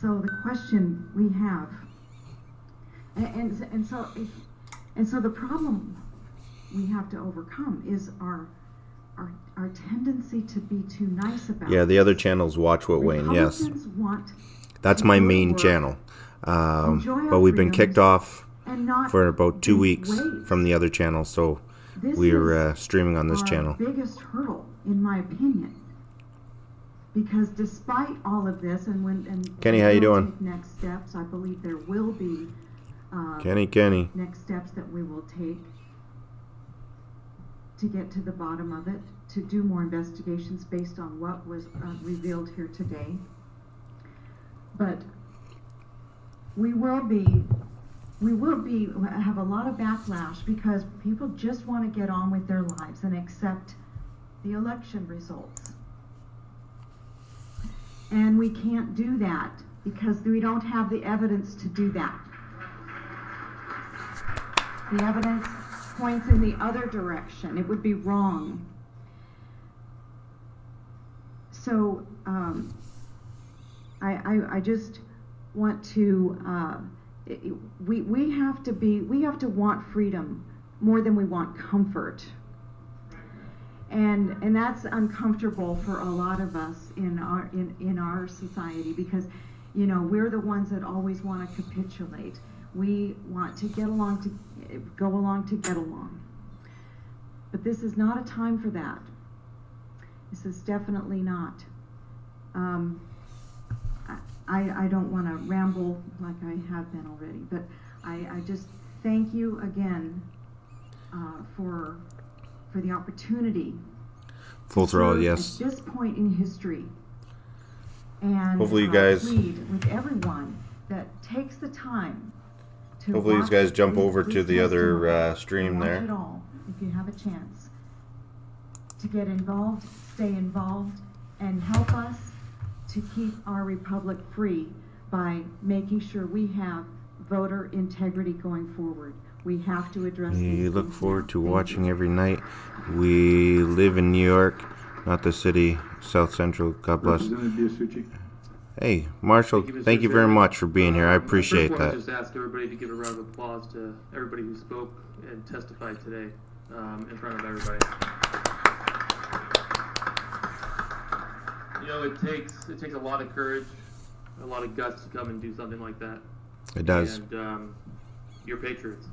So the question we have, and so the problem we have to overcome is our tendency to be too nice about. Yeah, the other channels watch what Wayne. Yes, that's my main channel. But we've been kicked off for about 2 weeks from the other channel, so we're streaming on this channel. Biggest hurdle, in my opinion, because despite all of this, and Kenny, how you doing? Next steps, I believe there will be. Kenny. Next steps that we will take to get to the bottom of it, to do more investigations based on what was revealed here today. But we will have a lot of backlash because people just want to get on with their lives and accept the election results. And we can't do that because we don't have the evidence to do that. The evidence points in the other direction. It would be wrong. So I just want to we have to want freedom more than we want comfort. And that's uncomfortable for a lot of us in our society because, you know, we're the ones that always want to capitulate. We want to get along to go along to get along. But this is not a time for that. This is definitely not. I don't want to ramble like I have been already, but I just thank you again for the opportunity. Full throttle, yes. At this point in history, and hopefully you guys plead with everyone that takes the time to hopefully you guys jump over to the other stream there. Watch it all if you have a chance to get involved, stay involved, and help us to keep our republic free by making sure we have voter integrity going forward. We have to address these We look things forward now. to Thank watching you. every night. We live in New York, not the city, South Central. God bless. Representative Biasucci. Hey, Marshall, thank you very much for being here. I appreciate First, I that. just ask everybody to give a round of applause to everybody who spoke and testified today in front of everybody. You know, it takes a lot of courage, a lot of guts to come and do something like that. It does. And you're patriots.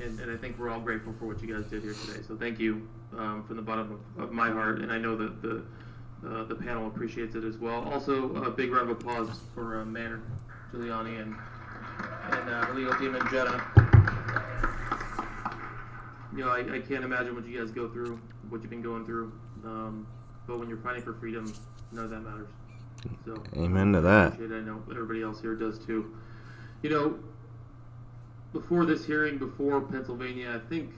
And I think we're all grateful for what you guys did here today. So thank you from the bottom of my heart. And I know that the panel appreciates it as well. Also, a big round of applause for Mayor Giuliani and the legal team in Jeddah. You know, I can't imagine what you guys go through, what you've been going through. But when you're fighting for freedom, none of that matters. So, amen to that. I know everybody else here does too. You know, before this hearing, before Pennsylvania, I think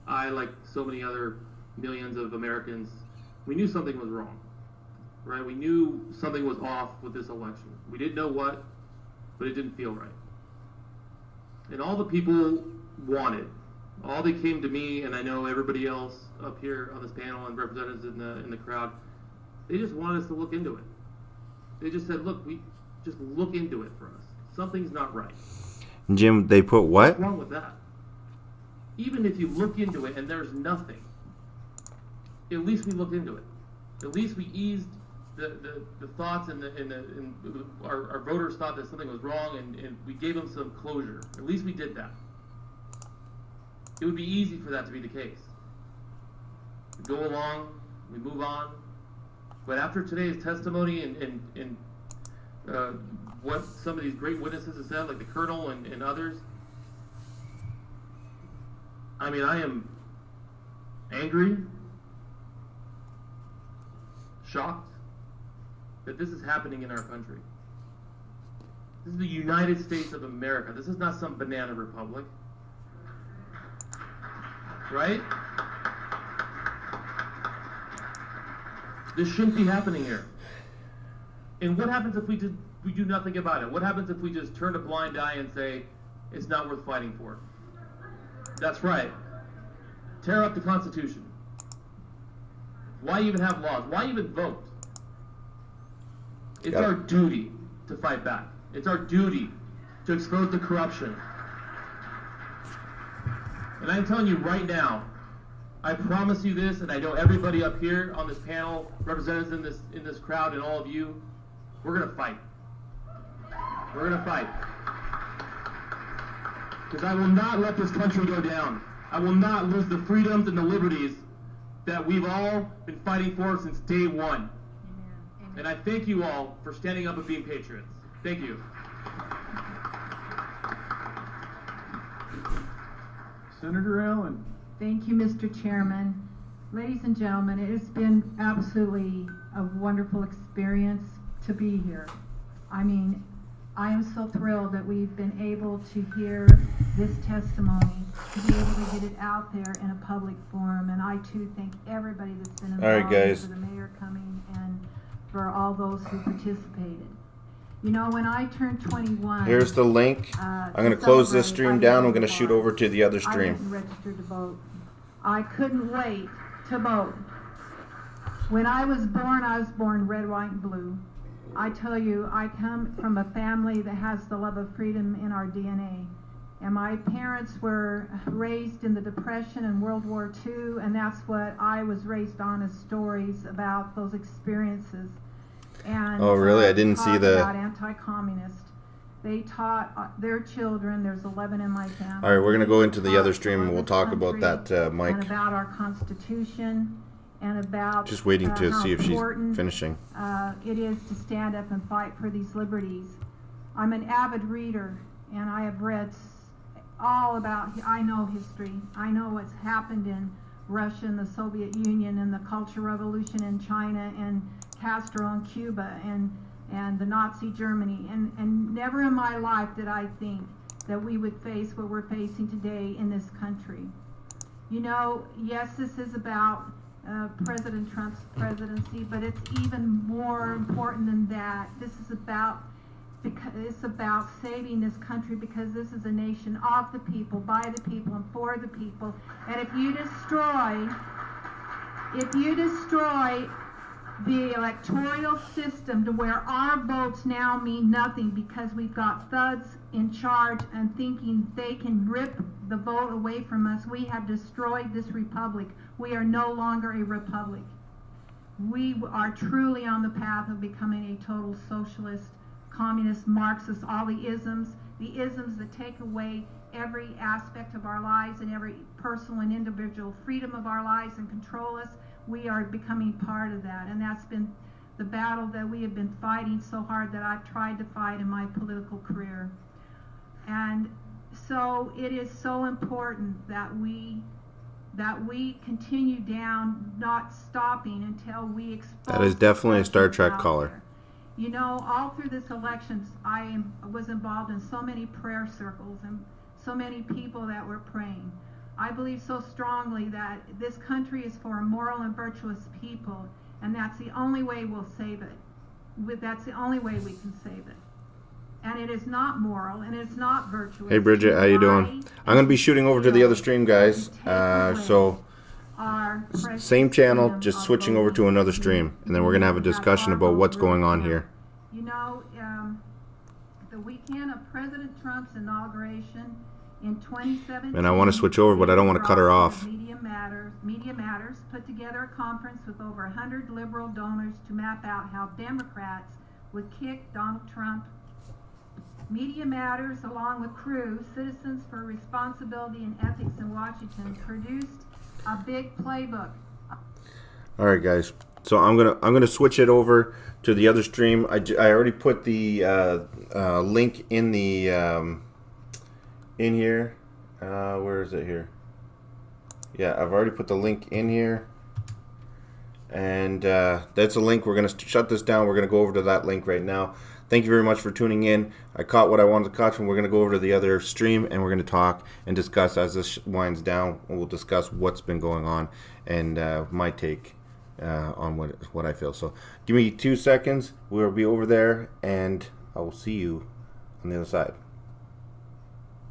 I, like so many other millions of Americans, we knew something was wrong, right? We knew something was off with this election. We didn't know what, but it didn't feel right. And all the people wanted, all they came to me, and I know everybody else up here on this panel and representatives in the crowd, they just wanted us to look into it. They just said, look, we just look into it for us. Something's not right. Jim, they put what? What's wrong with that? Even if you look into it and there's nothing, at least we looked into it. At least we eased the thoughts and our voters thought that something was wrong, and we gave them some closure. At least we did that. It would be easy for that to be the case. We go along, we move on, but after today's testimony and what some of these great witnesses have said, like the Colonel and others, I mean, I am angry, shocked that this is happening in our country. This is the United States of America. This is not some banana republic. Right? This shouldn't be happening here. And what happens if we do nothing about it? What happens if we just turn a blind eye and say, it's not worth fighting for? That's right. Tear up the Constitution. Why even have laws? Why even vote? It's our duty to fight back. It's our duty to expose the corruption. And I'm telling you right now, I promise you this, and I know everybody up here on this panel, representatives in this crowd, and all of you, we're gonna fight. We're gonna fight. Because I will not let this country go down. I will not lose the freedoms and the liberties that we've all been fighting for since day one. Amen. And I thank you all for standing up and being patriots. Thank you. Senator Allen. Thank you, Mr. Chairman. Ladies and gentlemen, it has been absolutely a wonderful experience to be here. I mean, I am so thrilled that we've been able to hear this testimony, to be able to get it out there in a public forum, and I too thank everybody that's been involved. All right, guys. For the mayor coming and for all those who participated. You know, when I turned 21... Here's the link. I'm going to close this stream down. I'm going to shoot over to the other stream. I didn't register to vote. I couldn't wait to vote. When I was born red, white, and blue. I tell you, I come from a family that has the love of freedom in our DNA. And my parents were raised in the Depression and World War II, and that's what I was raised on, as stories about those experiences. And oh, really? I didn't see the... about anti-communist. They taught their children, there's 11 in my family. All right, we're going to go into the other stream and we'll talk about that, Mike. And about our Constitution and about just waiting to see if she's finishing. It is to stand up and fight for these liberties. I'm an avid reader, and I have read all about, I know history. I know what's happened in Russia and the Soviet Union and the Cultural Revolution in China and Castro in Cuba and the Nazi Germany. And never in my life did I think that we would face what we're facing today in this country. You know, yes, this is about President Trump's presidency, but it's even more important than that. This is about, because it's about saving this country, because this is a nation of the people, by the people, and for the people. And if you destroy the electoral system to where our votes now mean nothing because we've got thugs in charge and thinking they can rip the vote away from us, we have destroyed this republic. We are no longer a republic. We are truly on the path of becoming a total socialist, communist, Marxist, all the isms that take away every aspect of our lives and every personal and individual freedom of our lives and control us. We are becoming part of that, and that's been the battle that we have been fighting so hard that I've tried to fight in my political career. And so it is so important that we continue down, not stopping until we expose. That is definitely a Star Trek caller. You know, all through this elections, was involved in so many prayer circles and so many people that were praying. I believe so strongly that this country is for moral and virtuous people, and that's the only way we'll save it. That's the only way we can save it. And it is not moral, and it's not virtuous. Hey Bridget, how you doing? I'm going to be shooting over to the other stream, guys. So same channel, just switching over to another stream, and then we're going to have a discussion about what's going on here. You know, the weekend of President Trump's inauguration in 2017. And I want to switch over, but I don't want to cut her off. Media Matters put together a conference with over 100 liberal donors to map out how Democrats would kick Donald Trump. Media Matters, along with Crew, Citizens for Responsibility and Ethics in Washington, produced a big playbook. All right, guys. So I'm gonna switch it over to the other stream. I already put the link in the in here. Where is it here? Yeah, I've already put the link in here, and that's a link. We're gonna shut this down. We're gonna go over to that link right now. Thank you very much for tuning in. I caught what I wanted to catch, and we're going to go over to the other stream, and we're going to talk and discuss as this winds down. We'll discuss what's been going on and my take on what I feel. So give me 2 seconds. We'll be over there, and I will see you on the other side.